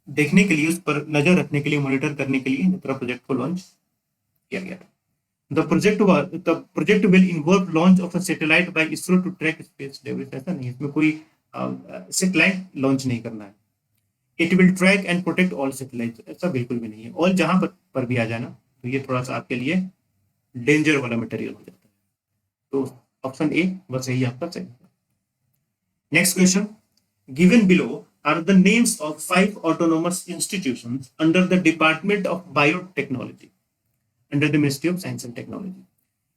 देखने के लिए, उस पर नजर रखने के लिए, मॉनिटर करने के लिए नेत्रा प्रोजेक्ट को लॉन्च किया गया था। The project will involve launch of a satellite by ISRO to track space debris। ऐसा नहीं, इसमें कोई सैटेलाइट लॉन्च नहीं करना है। It will track and protect all satellite, ऐसा बिल्कुल भी नहीं है। ऑल जहां पर भी आ जाना, तो ये थोड़ा सा आपके लिए डेंजर वाला मटेरियल हो जाता है। तो ऑप्शन ए बस यही आपका सही है। Next question, given below are the names of 5 autonomous institutions under the Department of Biotechnology under the Ministry of Science and Technology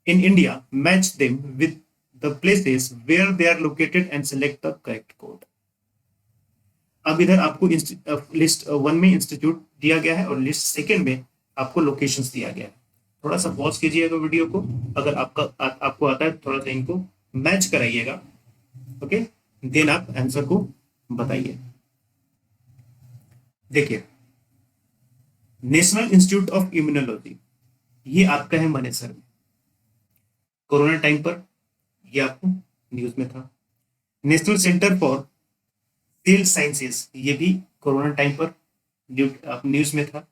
in India. Match them with the places where they are located and select the correct code। अब इधर आपको list 1 में institute दिया गया है और list 2 में आपको लोकेशंस दिया गया है। थोड़ा सा पॉज कीजिएगा वीडियो को, अगर आपको आता है थोड़ा सा इनको मैच कराइएगा। ओके, देन आप आंसर को बताइए। देखिए, नेशनल इंस्टीट्यूट ऑफ इम्यूनोलॉजी, ये आपका है मानेसर में। कोरोना टाइम पर ये आपको न्यूज में था। National centre for sale sciences, ये भी कोरोना टाइम पर न्यूज में था।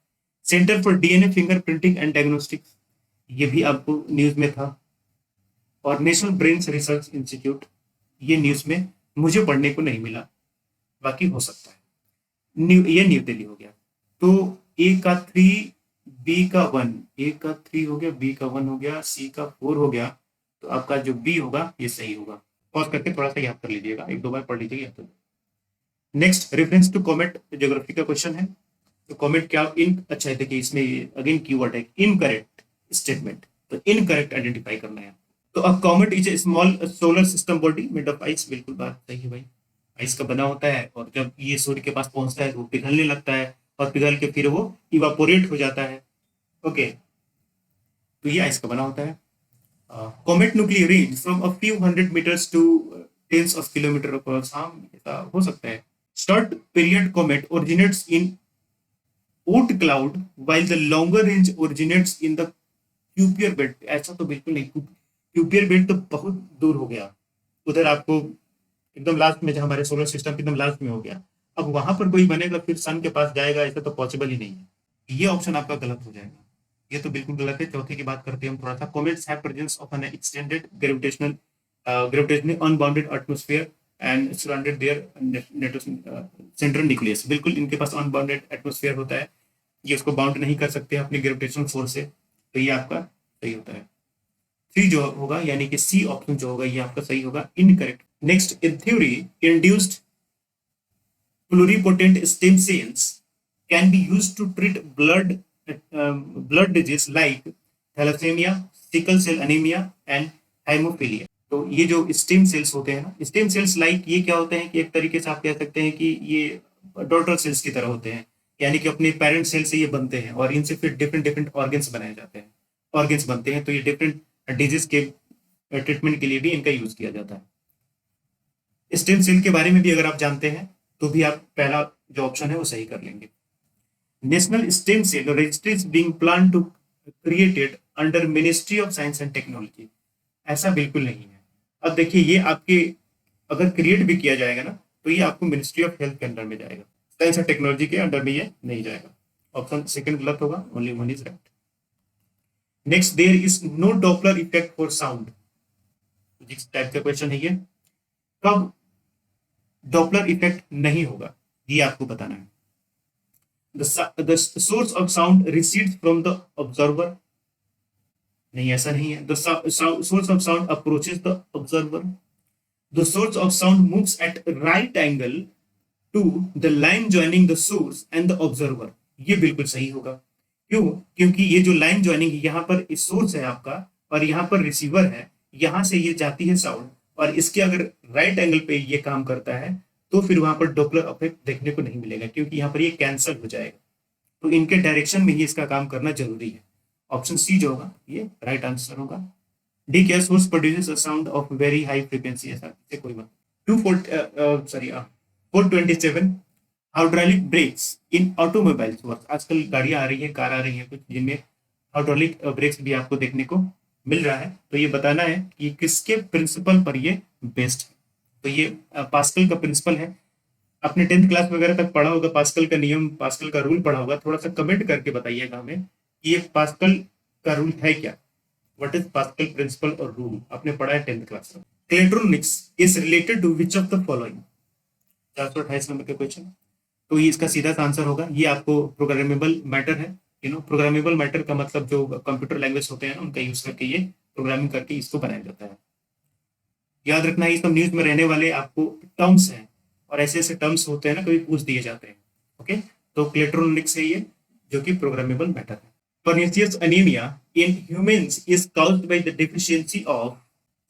Centre for DNA finger printing and diagnostics, ये भी आपको न्यूज में था। और नेशनल ब्रेन रिसर्च इंस्टीट्यूट, ये न्यूज में मुझे पढ़ने को नहीं मिला, बाकी हो सकता है। ये न्यू दिल्ली हो गया। तो ए का 3, बी का 1, ए का 3 हो गया, बी का 1 हो गया, सी का 4 हो गया, तो आपका जो बी होगा ये सही होगा। पॉज करके थोड़ा सा याद कर लीजिएगा, 1-2 बार पढ़ लीजिएगा तो। Next, reference to comet geography का क्वेश्चन है। तो कॉमेट क्या, अच्छा है, देखिए इसमें अगेन कीवर्ड है इनकरेक्ट स्टेटमेंट, तो इनकरेक्ट आइडेंटिफाई करना है। तो a comet is a small solar system body made of ice, बिल्कुल बात सही है भाई, आइस का बना होता है, और जब ये सूर्य के पास पहुंचता है तो वो पिघलने लगता है, और पिघल के फिर वो इवापोरेट हो जाता है। ओके, तो ये आइस का बना होता है। Comet nuclear range from a few 100 metres to tens of kilometre across, हाँ ऐसा हो सकता है। Short period comet originates in Oort cloud while the longer range originates in the Kuiper belt, ऐसा तो बिल्कुल नहीं। क्यूपियर बेल्ट तो बहुत दूर हो गया, उधर आपको एकदम लास्ट में, जहां हमारे सोलर सिस्टम के एकदम लास्ट में हो गया। अब वहां पर कोई बनेगा फिर सन के पास जाएगा, ऐसा तो पॉसिबल ही नहीं है। ये ऑप्शन आपका गलत हो जाएगा, ये तो बिल्कुल गलत है। चौथे की बात करते हैं हम थोड़ा सा। Comets have presence of an extended gravitationally unbounded atmosphere and surrounded their central nucleus, बिल्कुल इनके पास अनबाउंडेड एटमॉस्फेयर होता है, ये उसको बाउंड नहीं कर सकते अपनी ग्रेविटेशनल फोर्स से, तो ये आपका सही होता है। 3 जो होगा यानी कि सी ऑप्शन जो होगा ये आपका सही होगा, incorrect. Next, in theory induced pluripotent stem cells can be used to treat blood disease like thalassemia, sickle cell anemia and hemophilia। तो ये जो स्टेम सेल्स होते हैं ना, स्टेम सेल्स लाइक ये क्या होते हैं कि एक तरीके से आप कह सकते हैं कि ये डॉटर सेल्स की तरह होते हैं, यानी कि अपने पेरेंट सेल से ये बनते हैं और इनसे फिर डिफरेंट डिफरेंट ऑर्गन्स बनाए जाते हैं, ऑर्गन्स बनते हैं। तो ये डिफरेंट डिजीज के ट्रीटमेंट के लिए भी इनका यूज किया जाता है। स्टेम सेल के बारे में भी अगर आप जानते हैं तो भी आप पहला जो ऑप्शन है वो सही कर लेंगे। National stem cell registry is being plan to created under ministry of science and technology. ऐसा बिल्कुल नहीं है। अब देखिए ये आपके अगर क्रिएट भी किया जाएगा ना तो ये आपको मिनिस्ट्री ऑफ हेल्थ के अंडर में जाएगा, साइंस एंड टेक्नोलॉजी के अंडर में ये नहीं जाएगा। ऑप्शन सेकंड गलत होगा, only one is right. Next, there is no Doppler effect for sound. जिस टाइप का क्वेश्चन है ये, कब डॉपलर इफेक्ट नहीं होगा ये आपको बताना है। The source of sound recedes from the observer. नहीं, ऐसा नहीं है। The source of sound approaches the observer. The source of sound moves at right angle to the line joining the source and the observer. ये बिल्कुल सही होगा। क्यों? क्योंकि ये जो लाइन ज्वाइनिंग यहाँ पर सोर्स है आपका और यहाँ पर रिसीवर है, यहाँ से ये जाती है साउंड और इसके अगर राइट एंगल पे ये काम करता है तो फिर वहां पर डॉपलर इफेक्ट देखने को नहीं मिलेगा, क्योंकि यहाँ पर ये कैंसल हो जाएगा। तो इनके डायरेक्शन में ही इसका काम करना जरूरी है। ऑप्शन सी जो होगा ये राइट आंसर होगा। डी क्या, source produces a sound of very high frequency, ऐसा से कोई बात। 427 हाइड्रोलिक ब्रेक्स इन ऑटोमोबाइल्स वर्क। आजकल गाड़ियां आ रही है, कार आ रही है कुछ जिनमें हाइड्रोलिक ब्रेक्स भी आपको देखने को मिल रहा है। तो ये बताना है कि किसके प्रिंसिपल पर ये बेस्ड है। तो ये पास्कल का प्रिंसिपल है। आपने 10th क्लास वगैरह तक पढ़ा होगा, पास्कल का नियम, पास्कल का रूल पढ़ा होगा। थोड़ा सा कमेंट करके बताइएगा हमें कि ये पास्कल का रूल है क्या, व्हाट इज पास्कल प्रिंसिपल और रूल, आपने पढ़ा है 10th क्लास में। Electronics is related to which of the following. 428 number का क्वेश्चन। तो ये इसका सीधा आंसर होगा, ये आपको प्रोग्रामेबल मैटर है। प्रोग्रामेबल मैटर का मतलब जो कंप्यूटर लैंग्वेज होते हैं ना उनका यूज करके ये प्रोग्रामिंग करके इसको बनाया जाता है। याद रखना है ये सब न्यूज में रहने वाले आपको टर्म्स हैं और ऐसे ऐसे टर्म्स होते हैं ना, कभी पूछ दिए जाते हैं। ओके, तो इलेक्ट्रॉनिक्स है ये जो कि प्रोग्रामेबल मैटर है। Pernicious anemia in humans is caused by the deficiency of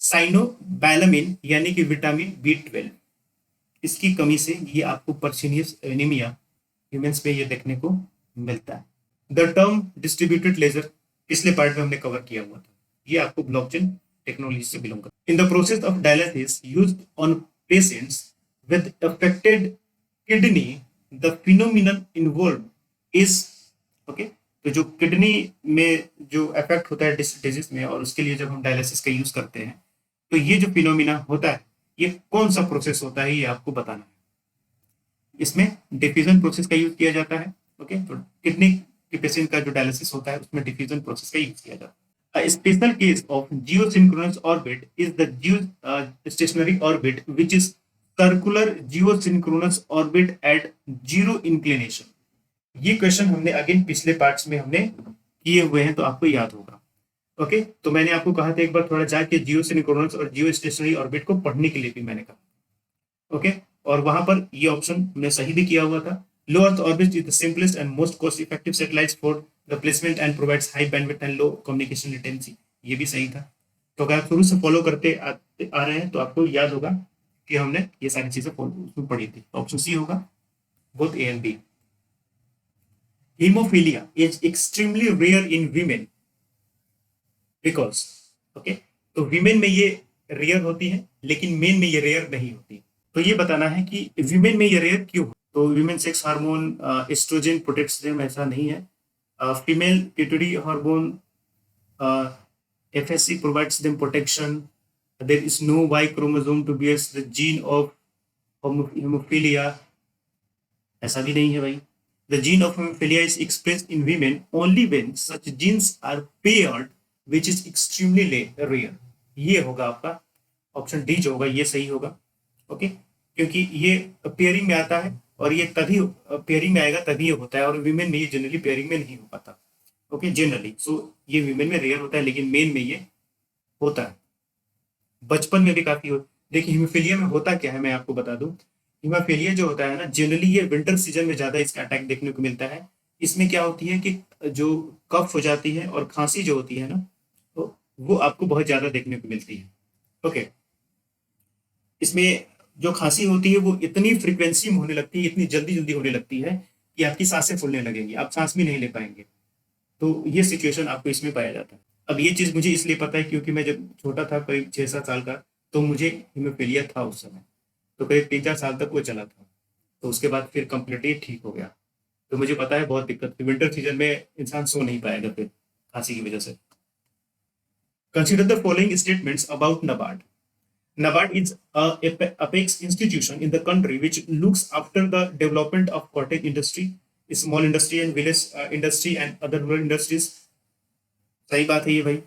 cyanobalamin यानी कि विटामिन B12। इसकी कमी से ये आपको पर्सिनियस एनीमिया ह्यूमंस पे ये देखने को मिलता है। द टर्म डिस्ट्रीब्यूटेड लेजर पिछले पार्ट में हमने कवर किया हुआ था, ये आपको ब्लॉकचेन टेक्नोलॉजी से बिलोंग करता है। In the process of dialysis used on patients with affected kidney, the phenomenon involved is okay। तो जो किडनी में जो अफेक्ट होता है डिजीज में और उसके लिए जब हम डायलिसिस का यूज करते हैं तो ये जो फिनोमिना होता है ये कौन सा प्रोसेस होता है ये आपको बताना है। इसमें डिफ्यूजन प्रोसेस का यूज किया जाता है। ओके, तो किडनी के पेशेंट का जो डायलिसिस होता है उसमें डिफ्यूजन प्रोसेस का यूज किया जाता है। A special case of geosynchronous orbit is the geostationary orbit, which is circular geosynchronous orbit at zero inclination। ये क्वेश्चन हमने अगेन पिछले पार्ट्स में हमने किए हुए हैं तो आपको याद होगा। ओके, तो मैंने आपको कहा था एक बार थोड़ा जाके जियोसिंक्रोनस और जियोस्टेशनरी ऑर्बिट को पढ़ने के लिए भी मैंने कहा। ओके, और वहां पर ये ऑप्शन हमने सही भी किया हुआ था। Low earth orbit is the simplest and most cost effective satellites for the placement and provides high bandwidth and low communication latency, ये भी सही था। तो अगर आप शुरू से फॉलो करते आ रहे हैं तो आपको याद होगा कि हमने ये सारी चीजें उसमें पढ़ी थी। ऑप्शन सी होगा, both A and B. Hemophilia is extremely rare in women because okay, तो वीमेन में ये रेयर होती है लेकिन मेन में ये रेयर नहीं होती। तो ये बताना है कि वीमेन में ये रेयर क्यों। तो women sex hormone oestrogen protects them, ऐसा नहीं है। Female pituitary hormone FSC provides them protection. There is no Y chromosome to bears the gene of hemophilia, ऐसा भी नहीं है भाई। The gene of hemophilia is expressed in women only when such genes are paired, which is extremely rare। ये होगा आपका option D जो होगा ये सही होगा। ओके, क्योंकि ये पेयरिंग में आता है और ये तभी पेयरिंग में आएगा तभी ये होता है और विमेन में ये जनरली पेयरिंग में नहीं हो पाता। ओके, जनरली सो ये विमेन में रेयर होता है लेकिन मेन में ये होता है। बचपन में भी काफी हो। देखिए हीमोफीलिया में होता क्या है मैं आपको बता दूं। हीमोफीलिया जो होता है ना जनरली ये विंटर सीजन में ज्यादा इसका अटैक देखने को मिलता है। इसमें क्या होती है कि जो कफ हो जाती है और खांसी जो होती है ना तो वो आपको बहुत ज्यादा देखने को मिलती है। ओके, इसमें जो खांसी होती है वो इतनी फ्रीक्वेंसी में होने लगती है, इतनी जल्दी जल्दी होने लगती है कि आपकी सांसें फूलने लगेंगी, आप सांस भी नहीं ले पाएंगे। तो ये सिचुएशन आपको इसमें पाया जाता है। अब ये चीज़ मुझे इसलिए पता है क्योंकि मैं जब छोटा था, करीब 6-7 साल का, तो मुझे हीमोफीलिया था उस समय। तो करीब 3-4 साल तक वो चला था, तो उसके बाद फिर कंप्लीटली ठीक हो गया। तो मुझे पता है बहुत दिक्कत थी, विंटर सीजन में इंसान सो नहीं पाएगा फिर खांसी की वजह से। Consider the following statements about NABARD. NABARD is a apex institution in the country which looks after the development of cottage industry, small industry and village industry and other rural industries. सही बात है ये भाई।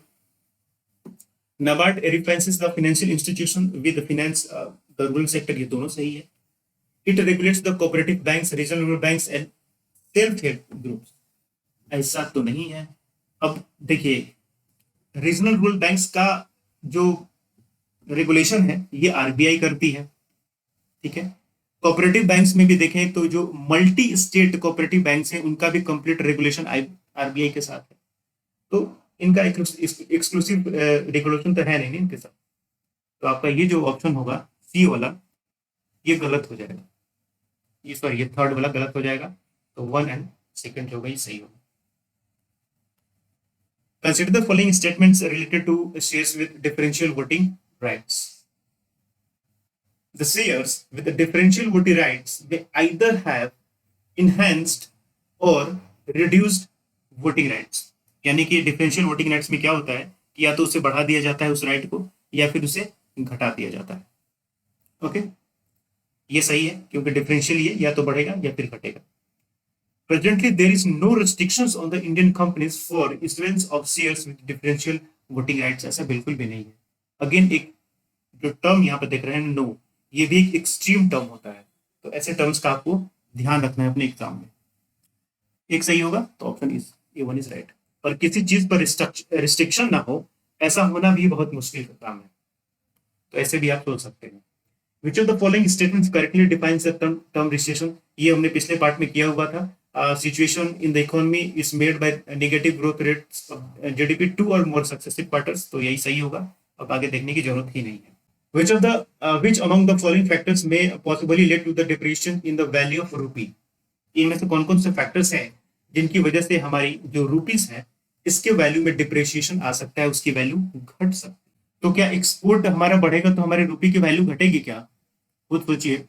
NABARD references the financial institution with the finance the rural sector, ये दोनों सही है। It regulates the cooperative banks, regional rural banks and self help groups, ऐसा तो नहीं है। अब देखिए, रीजनल रूरल बैंक्स का जो रेगुलेशन है ये आरबीआई करती है, ठीक है। कोऑपरेटिव बैंक्स में भी देखें तो जो मल्टी स्टेट कोऑपरेटिव बैंक्स हैं उनका भी कंप्लीट रेगुलेशन आरबीआई के साथ है। तो इनका एक्सक्लूसिव रेगुलेशन तो है नहीं इनके साथ। तो आपका ये जो ऑप्शन होगा सी वाला, ये गलत हो जाएगा, ये सॉरी ये थर्ड वाला गलत हो जाएगा। तो 1 एंड सेकंड जो होगा ये सही होगा। Consider the following statements related to shares with differential voting rights. The shares with the differential voting rights may either have enhanced or reduced voting rights. यानी कि डिफरेंशियल वोटिंग राइट्स में क्या होता है कि या तो उसे बढ़ा दिया जाता है उस राइट को, या फिर उसे घटा दिया जाता है। ओके, ये सही है क्योंकि डिफरेंशियल ये या तो बढ़ेगा या फिर घटेगा। Presently, there is no restrictions on the Indian companies for issuance of shares with differential voting rights. ऐसा बिल्कुल भी नहीं है। अगेन एक जो टर्म यहाँ पे देख रहे हैं नो, ये भी एक एक्सट्रीम टर्म होता है। तो ऐसे टर्म्स का आपको ध्यान रखना है अपने एग्जाम में। एक सही होगा तो option is A1 is right. पर किसी चीज पर रिस्ट्रिक्शन ना हो, ऐसा होना भी बहुत मुश्किल का काम है। तो ऐसे भी आप सोच सकते हैं। Which of the following statements correctly defines the term recession? ये हमने पिछले पार्ट में किया हुआ था। Situation in the economy is made by negative growth rates of GDP 2 or more successive quarters. तो यही सही होगा, अब आगे देखने की जरूरत ही नहीं है। Which among the following factors may possibly lead to the depreciation in the value of rupee? इनमें से कौन कौन से फैक्टर्स हैं जिनकी वजह से हमारी जो रूपीज है इसके वैल्यू में डिप्रिसिएशन आ सकता है, उसकी वैल्यू घट सकती है। तो क्या एक्सपोर्ट हमारा बढ़ेगा तो हमारे रुपये की वैल्यू घटेगी क्या? खुद सोचिए,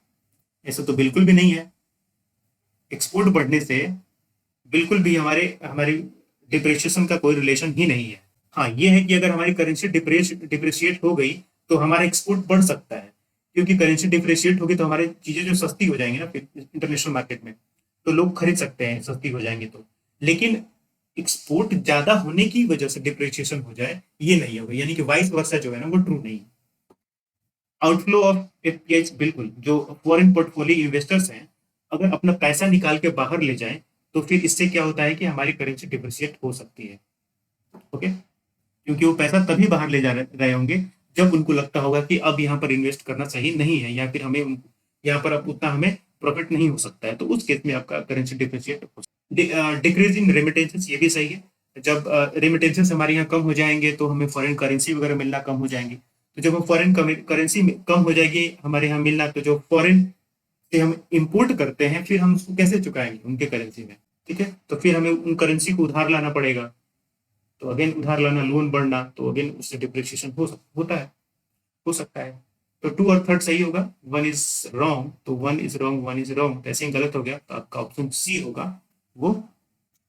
ऐसा तो बिल्कुल भी नहीं है। एक्सपोर्ट बढ़ने से बिल्कुल भी हमारी डिप्रिसिएशन का कोई रिलेशन ही नहीं है। हाँ, ये है कि अगर हमारी करेंसी डिप्रिशिएट हो गई तो हमारा एक्सपोर्ट बढ़ सकता है, क्योंकि करेंसी डिप्रिशिएट होगी तो हमारी चीजें जो सस्ती हो जाएंगी ना फिर इंटरनेशनल मार्केट में, तो लोग खरीद सकते हैं, सस्ती हो जाएंगी तो। लेकिन एक्सपोर्ट ज्यादा होने की वजह से डिप्रिसिएशन हो जाए, ये नहीं होगा, यानी कि वाइस वर्सा जो है ना वो ट्रू नहीं। आउटफ्लो ऑफ एफपीआई, बिल्कुल, जो फॉरेन पोर्टफोलियो इन्वेस्टर्स हैं अगर अपना पैसा निकाल के बाहर ले जाएं तो फिर इससे क्या होता है कि हमारी करेंसी डिप्रिशिएट हो सकती है। ओके, क्योंकि वो पैसा तभी बाहर ले जा रहे होंगे जब उनको लगता होगा कि अब यहाँ पर इन्वेस्ट करना सही नहीं है, या फिर हमें यहाँ पर अब उतना हमें प्रॉफिट नहीं हो सकता है, तो उस केस में आपका करेंसी डिप्रिशिएट हो सकता है। डिक्रीज इन रेमिटेंसेस, ये भी सही है। जब रेमिटेंसेस हमारे यहाँ कम हो जाएंगे तो हमें फॉरेन करेंसी वगैरह मिलना कम हो जाएंगी। तो जब हम फॉरेन करेंसी कम हो जाएगी हमारे यहाँ मिलना, तो जो फॉरेन से हम इंपोर्ट करते हैं फिर हम उसको कैसे चुकाएंगे उनके करेंसी में, ठीक है। तो फिर हमें उन करेंसी को उधार लाना पड़ेगा, तो अगेन उधार लाना, लोन बढ़ना, तो अगेन उससे डिप्रिसिएशन हो सकता है। तो 2 और 3 सही होगा, 1 इज रॉन्ग, तो 1 इज रॉन्ग, 1 इज रॉन्ग, ऐसे ही गलत हो गया, तो आपका ऑप्शन सी होगा, वो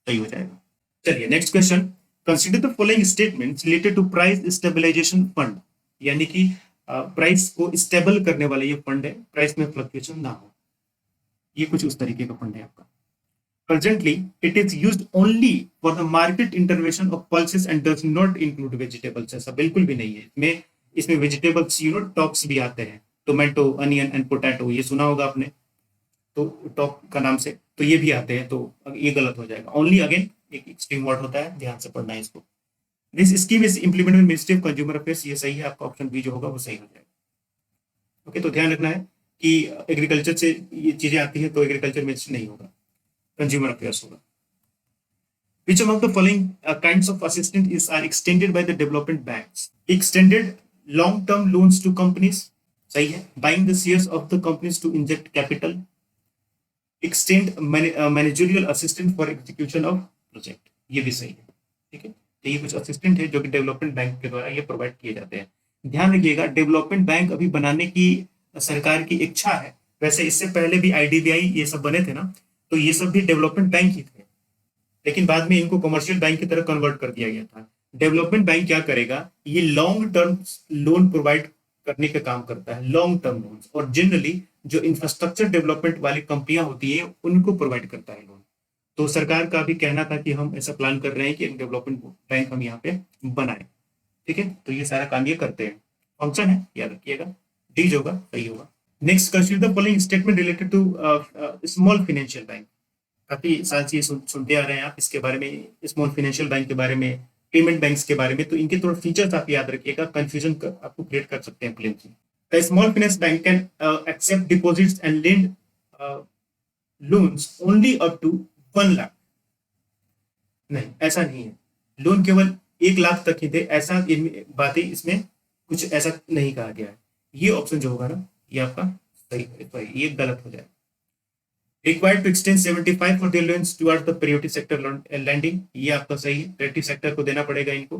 सही हो जाएगा। चलिए next question, consider the following statements related to price stabilisation fund, यानी कि प्राइस को स्टेबल करने वाला ये फंड है, प्राइस में फ्लक्चुएशन ना हो, ये कुछ उस तरीके का फंड है आपका। Presently, it is used only for the market intervention of pulses and does not include vegetables. ऐसा बिल्कुल भी नहीं है। इसमें वेजिटेबल्स टॉक्स भी आते हैं, टोमेटो, अनियन एंड पोटैटो, ये सुना होगा आपने, तो टॉक का नाम से, तो ये भी आते हैं, तो ये गलत हो जाएगा। ओनली अगेन एक एक्सट्रीम वर्ड होता है, ध्यान से पढ़ना है इसको। This scheme is implemented by ministry of consumer affairs, ये सही है, आपका ऑप्शन बी जो होगा वो सही हो जाएगा। ओके, तो ध्यान रखना है कि एग्रीकल्चर से ये चीजें आती है तो एग्रीकल्चर मिनिस्ट्री नहीं होगा, कंज्यूमर अफेयर्स होगा। Which among the following kinds of assistance are extended by the development banks? Extended long term loans to companies, सही है। Buying the shares of the companies to inject capital, extend managerial assistant for execution of project, ये भी सही है, ठीक है। तो ये कुछ असिस्टेंट है जो कि डेवलपमेंट बैंक के द्वारा ये प्रोवाइड किए जाते हैं। ध्यान रखिएगा, डेवलपमेंट बैंक अभी बनाने की सरकार की इच्छा है। वैसे इससे पहले भी आईडीबीआई ये सब बने थे ना, तो ये सब भी डेवलपमेंट बैंक ही थे, लेकिन बाद में इनको कमर्शियल बैंक की तरह कन्वर्ट कर दिया गया था। डेवलपमेंट बैंक क्या करेगा, ये लॉन्ग टर्म लोन प्रोवाइड करने का काम करता है, लॉन्ग टर्म लोन, और जनरली जो इंफ्रास्ट्रक्चर डेवलपमेंट वाली कंपनियां होती है उनको प्रोवाइड करता है लोन। तो सरकार का भी कहना था कि हम ऐसा प्लान कर रहे हैं कि डेवलपमेंट बैंक हम यहाँ पे बनाए, ठीक है। तो ये सारा काम ये करते हैं, फंक्शन है, याद रखिएगा। डी जो होगा सही होगा। Next, consider the following statement related to small financial bank. काफी साल से सुनते आ रहे हैं आप इसके बारे में, स्मॉल फाइनेंशियल बैंक के बारे में, पेमेंट बैंक्स के बारे में। तो इनके थोड़ा फीचर्स आप याद रखिएगा, कंफ्यूजन आपको क्रिएट कर सकते हैं प्लेन से। The small finance bank can accept deposits and lend loans only up to 1 lakh. नहीं, ऐसा नहीं है, लोन केवल 1 लाख तक ही थे, ऐसा बातें इसमें कुछ ऐसा नहीं कहा गया है। ये ऑप्शन जो होगा ना, ये आपका सही है, ये गलत हो जाएगा। Required to extend 75 for their loans towards the priority sector lending, ये आपका सही है, priority sector को देना पड़ेगा इनको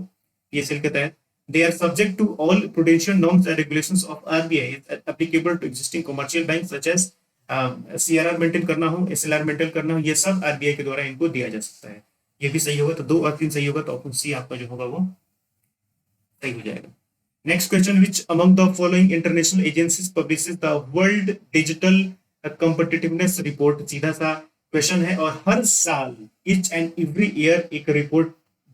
PSL के तहत। They are subject to all prudential norms and regulations of RBI applicable to existing commercial banks such as CRR maintain करना हो, SLR मेंटेन करना हो, ये सब RBI के द्वारा इनको दिया जा सकता है। ये भी सही होगा, तो 2 और 3 सही होगा, तो ऑप्शन सी आपका जो होगा वो सही हो जाएगा। Next question, which among the following international agencies publishes the world digital competitiveness report. सीधा सा क्वेश्चन है, और हर साल ईच एंड एवरी ईयर एक रिपोर्ट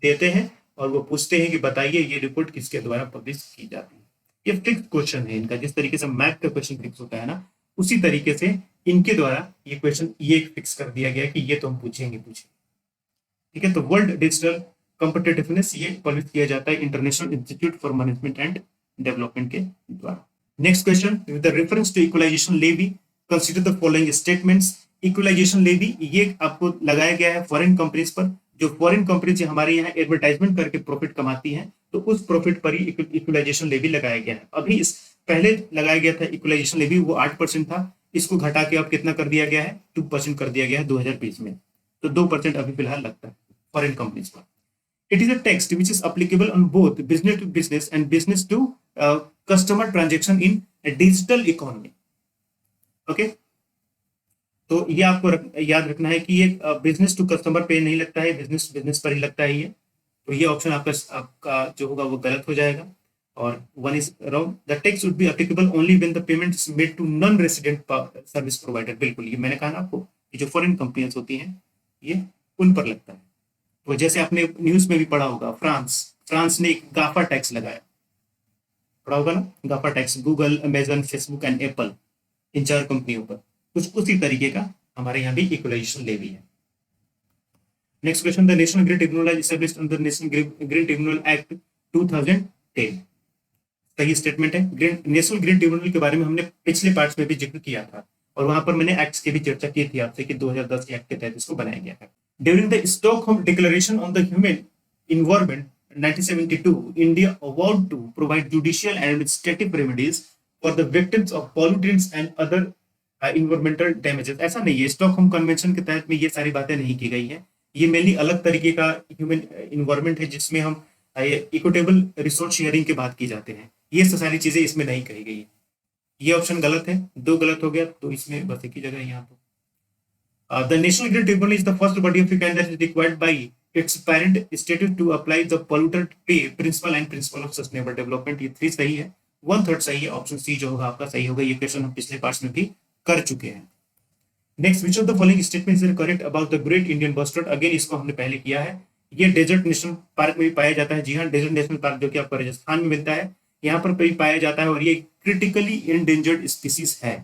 देते हैं और वो पूछते हैं कि बताइए ये रिपोर्ट किसके द्वारा पब्लिश की जाती है। ये फिक्स क्वेश्चन है इनका, जिस तरीके से मैथ का क्वेश्चन फिक्स होता है ना, उसी तरीके से इनके द्वारा ये क्वेश्चन ये फिक्स कर दिया गया कि ये तो हम पूछेंगे, ठीक है। तो वर्ल्ड डिजिटल कंपिटिटिवनेस ये पब्लिश किया जाता है international institute for management and development के द्वारा। Next question, with reference to equalisation levy consider the following statements. Equalisation levy ये आपको लगाया गया है फॉरेन कंपनीज पर। जो फॉरेन कंपनीज हमारे यहाँ एडवर्टाइजमेंट करके प्रॉफिट कमाती हैं, तो उस प्रॉफिट पर ही इक्वलाइजेशन लेवी लगाया गया है। अभी इस पहले लगाया गया था इक्वलाइजेशन लेवी, वो 8% था, इसको घटा के अब कितना कर दिया गया है, 2% कर दिया गया है 2020 में। तो 2% अभी फिलहाल लगता है फॉरेन कंपनीज पर। It is a text which is applicable on both business to business and business to customer transaction in a digital economy. Okay? तो ये आपको याद रखना है कि ये बिजनेस टू कस्टमर पे नहीं लगता है, बिजनेस बिजनेस पर ही लगता है ये। तो ये ऑप्शन आपका जो होगा वो गलत हो जाएगा, और 1 is wrong. The text would be applicable only when the payment is made to non-resident service provider. बिल्कुल, ये मैंने कहा ना आपको, ये जो फॉरेन कंपनियां होती हैं ये उन पर लगता है। तो जैसे आपने न्यूज में भी पढ़ा होगा, फ्रांस ने एक गाफा टैक्स लगाया, पढ़ा होगा ना, GAFA tax, Google, Amazon, Facebook and Apple, इन 4 कंपनियों पर। कुछ उसी तरीके का हमारे यहाँ भी इक्वलाइजेशन लेवी है। Next question, the national green tribunal is established under national green tribunal act 2010। सही स्टेटमेंट है। नेशनल ग्रीन ट्रिब्यूनल के बारे में हमने पिछले पार्ट्स में भी जिक्र किया था, और वहां पर मैंने एक्ट्स की भी चर्चा की थी आपसे कि 2010 एक्ट के तहत इसको बनाया गया है। During the Stockholm Declaration on the Human Environment 1972, India vowed to provide judicial and administrative remedies for the victims of pollutants and other environmental damages. ऐसा नहीं है, स्टॉकहोम कन्वेंशन के तहत में ये सारी बातें नहीं की गई है। ये मेनली अलग तरीके का ह्यूमन इन्वायरमेंट है, जिसमें हम इक्विटेबल रिसोर्स शेयरिंग की बात की जाते हैं। ये सारी चीजें इसमें नहीं कही गई है। ये ऑप्शन गलत है, 2 गलत हो गया, तो इसमें बस एक ही जगह यहाँ पर। The National Green Tribunal is the first body of the kind that is required by its parent state to apply the polluter pay principle and principle of sustainable development. ये 3 सही है, 1/3 सही है, ऑप्शन सी जो होगा आपका सही होगा। ये क्वेश्चन हम पिछले पार्ट्स में भी कर चुके हैं। Next, which of the following statements is correct about the great Indian bustard. Again इसको हमने पहले किया है। ये डेजर्ट नेशनल पार्क में भी पाया जाता है। जी हाँ, डेजर्ट नेशनल पार्क जो कि आपको राजस्थान में मिलता है, यहाँ पर भी पाया जाता है, और ये क्रिटिकली इंडेंजर्ड स्पीसीज है।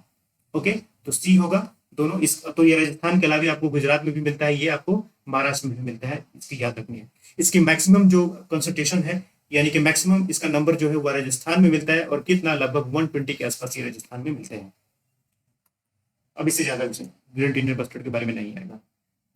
ओके, तो सी होगा दोनों। इस तो ये राजस्थान के अलावा आपको गुजरात में भी मिलता है, ये आपको महाराष्ट्र में भी मिलता है, इसकी याद रखनी है। इसकी मैक्सिमम जो कंसंट्रेशन है, यानी कि मैक्सिमम इसका नंबर जो है वो राजस्थान में मिलता है, और कितना, लगभग 120 के आसपास ये राजस्थान में मिलते हैं। अब इससे ज्यादा ग्रेट इंडियन बस्टर्ड के बारे में नहीं आएगा।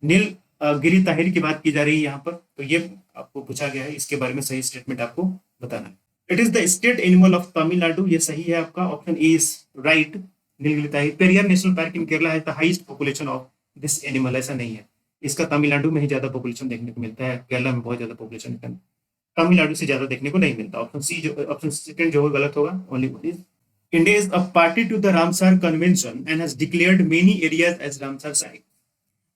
नील गिरी ताहिर की बात की जा रही है यहाँ पर, तो ये आपको पूछा गया है, इसके बारे में सही स्टेटमेंट आपको बताना है। It is the state animal of Tamil Nadu, ये सही है आपका, option A is right, Nilgiri. Periyar national park in Kerala है the highest population of this animal, ऐसा नहीं है, इसका तमिलनाडु में ही ज्यादा पॉपुलेशन देखने को मिलता है, केरला में बहुत ज्यादा पॉपुलेशन है, तमिलनाडु से ज्यादा देखने को नहीं मिलता। ऑप्शन सी जो ऑप्शन सेकंड जो गलत होगा, only one is India is a party to the Ramsar convention and has declared many areas as Ramsar site.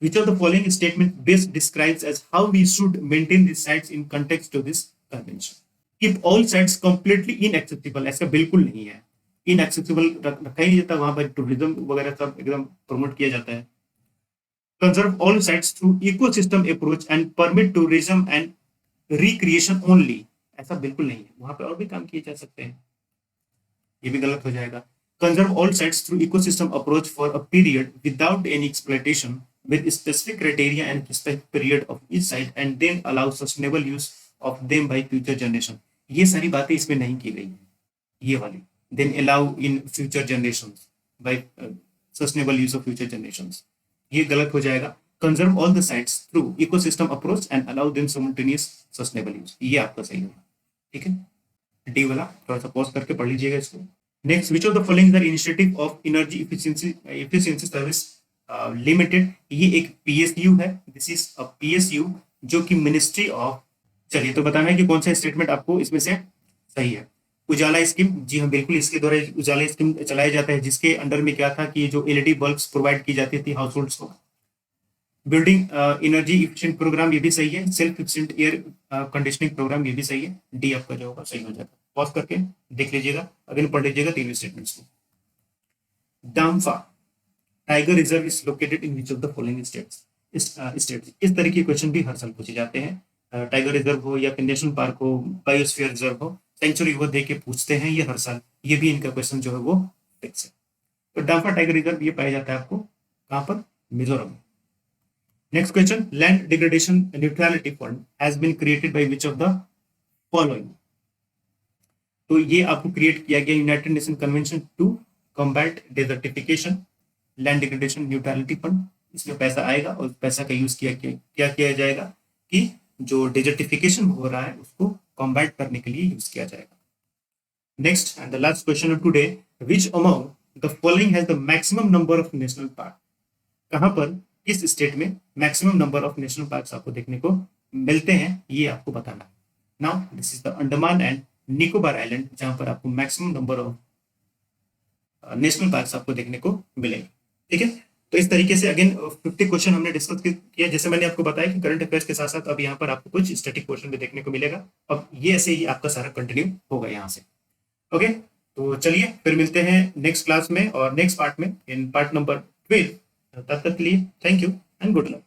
Which of the following statement best describes as how we should maintain these sites in context to this convention? Keep all sites completely inaccessible, ऐसा बिल्कुल नहीं है, inaccessible रखा ही नहीं जाता, वहां पर tourism वगैरह सब एकदम प्रमोट किया जाता है। Conserve all sites through ecosystem approach and permit tourism and recreation only, ऐसा बिल्कुल नहीं है, वहां पे और भी काम किए जा सकते हैं, ये भी गलत हो जाएगा। Conserve all sites through ecosystem approach for a period without any exploitation with specific criteria and specific period of each site and then allow sustainable use of them by future generation। ये सारी बातें इसमें नहीं की गई है, ये वाली then allow in future generations by sustainable use of future generations, ये गलत हो जाएगा। Conserve all the sites through ecosystem approach and allow them simultaneous sustainable use, ये आपका सही होगा, ठीक है। डी वाला थोड़ा सा पॉज करके पढ़ लीजिएगा इसको। Next, which of the following are initiative of energy efficiency service limited, ये एक पीएसयू है, दिस इज अ पीएसयू जो कि मिनिस्ट्री ऑफ, चलिए तो बताना है कि कौन सा स्टेटमेंट आपको इसमें से सही है। उजाला स्कीम, जी हाँ बिल्कुल, इसके द्वारा उजाला स्कीम चलाया जाता है, जिसके अंडर में क्या था कि जो एलईडी बल्ब्स प्रोवाइड की जाती थी हाउस होल्ड्स को। बिल्डिंग एनर्जी इफिशिएंट प्रोग्राम, ये भी सही है। Self efficient air conditioning programme, ये भी सही है। डी आपका जो होगा सही हो जाएगा। पॉज करके देख लीजिएगा, अगेन पढ़ लीजिएगा तीनों स्टेटमेंट्स को। Dampa tiger reserve is located in which of the following states, इस तरह के क्वेश्चन भी हर साल पूछे जाते हैं। टाइगर रिजर्व हो या फिर नेशनल पार्क हो, बायोस्फीयर रिजर्व हो, सेंचुरी वो दे के पूछते हैं ये हर साल, ये भी इनका क्वेश्चन जो है वो फिक्स है। तो डाम्फा टाइगर रिजर्व ये पाया जाता है आपको कहाँ पर, मिजोरम में। Next question, land degradation neutrality fund has been created by which of the following? तो ये आपको क्रिएट किया गया united nation convention to combat desertification, land degradation neutrality fund, इसमें पैसा आएगा और पैसा का यूज क्या किया जाएगा कि जो डेजर्टिफिकेशन हो रहा है उसको कॉम्बैट करने के लिए यूज किया जाएगा। Next and the last question of today, which among the following has the maximum number of national park, कहां पर किस स्टेट में maximum number of national parks आपको देखने को मिलते हैं, ये आपको बताना है। Now this is the Andaman and Nicobar island, जहां पर आपको maximum number of national parks आपको देखने को मिलेंगे, ठीक है। तो इस तरीके से अगेन 50 क्वेश्चन हमने डिस्कस किया, जैसे मैंने आपको बताया कि करंट अफेयर्स के साथ साथ अब यहाँ पर आपको कुछ स्टैटिक क्वेश्चन भी देखने को मिलेगा। अब ये ऐसे ही आपका सारा कंटिन्यू होगा यहाँ से, ओके। तो चलिए फिर मिलते हैं नेक्स्ट क्लास में और नेक्स्ट पार्ट में, इन पार्ट नंबर 12। तब तक के लिए thank you and good luck.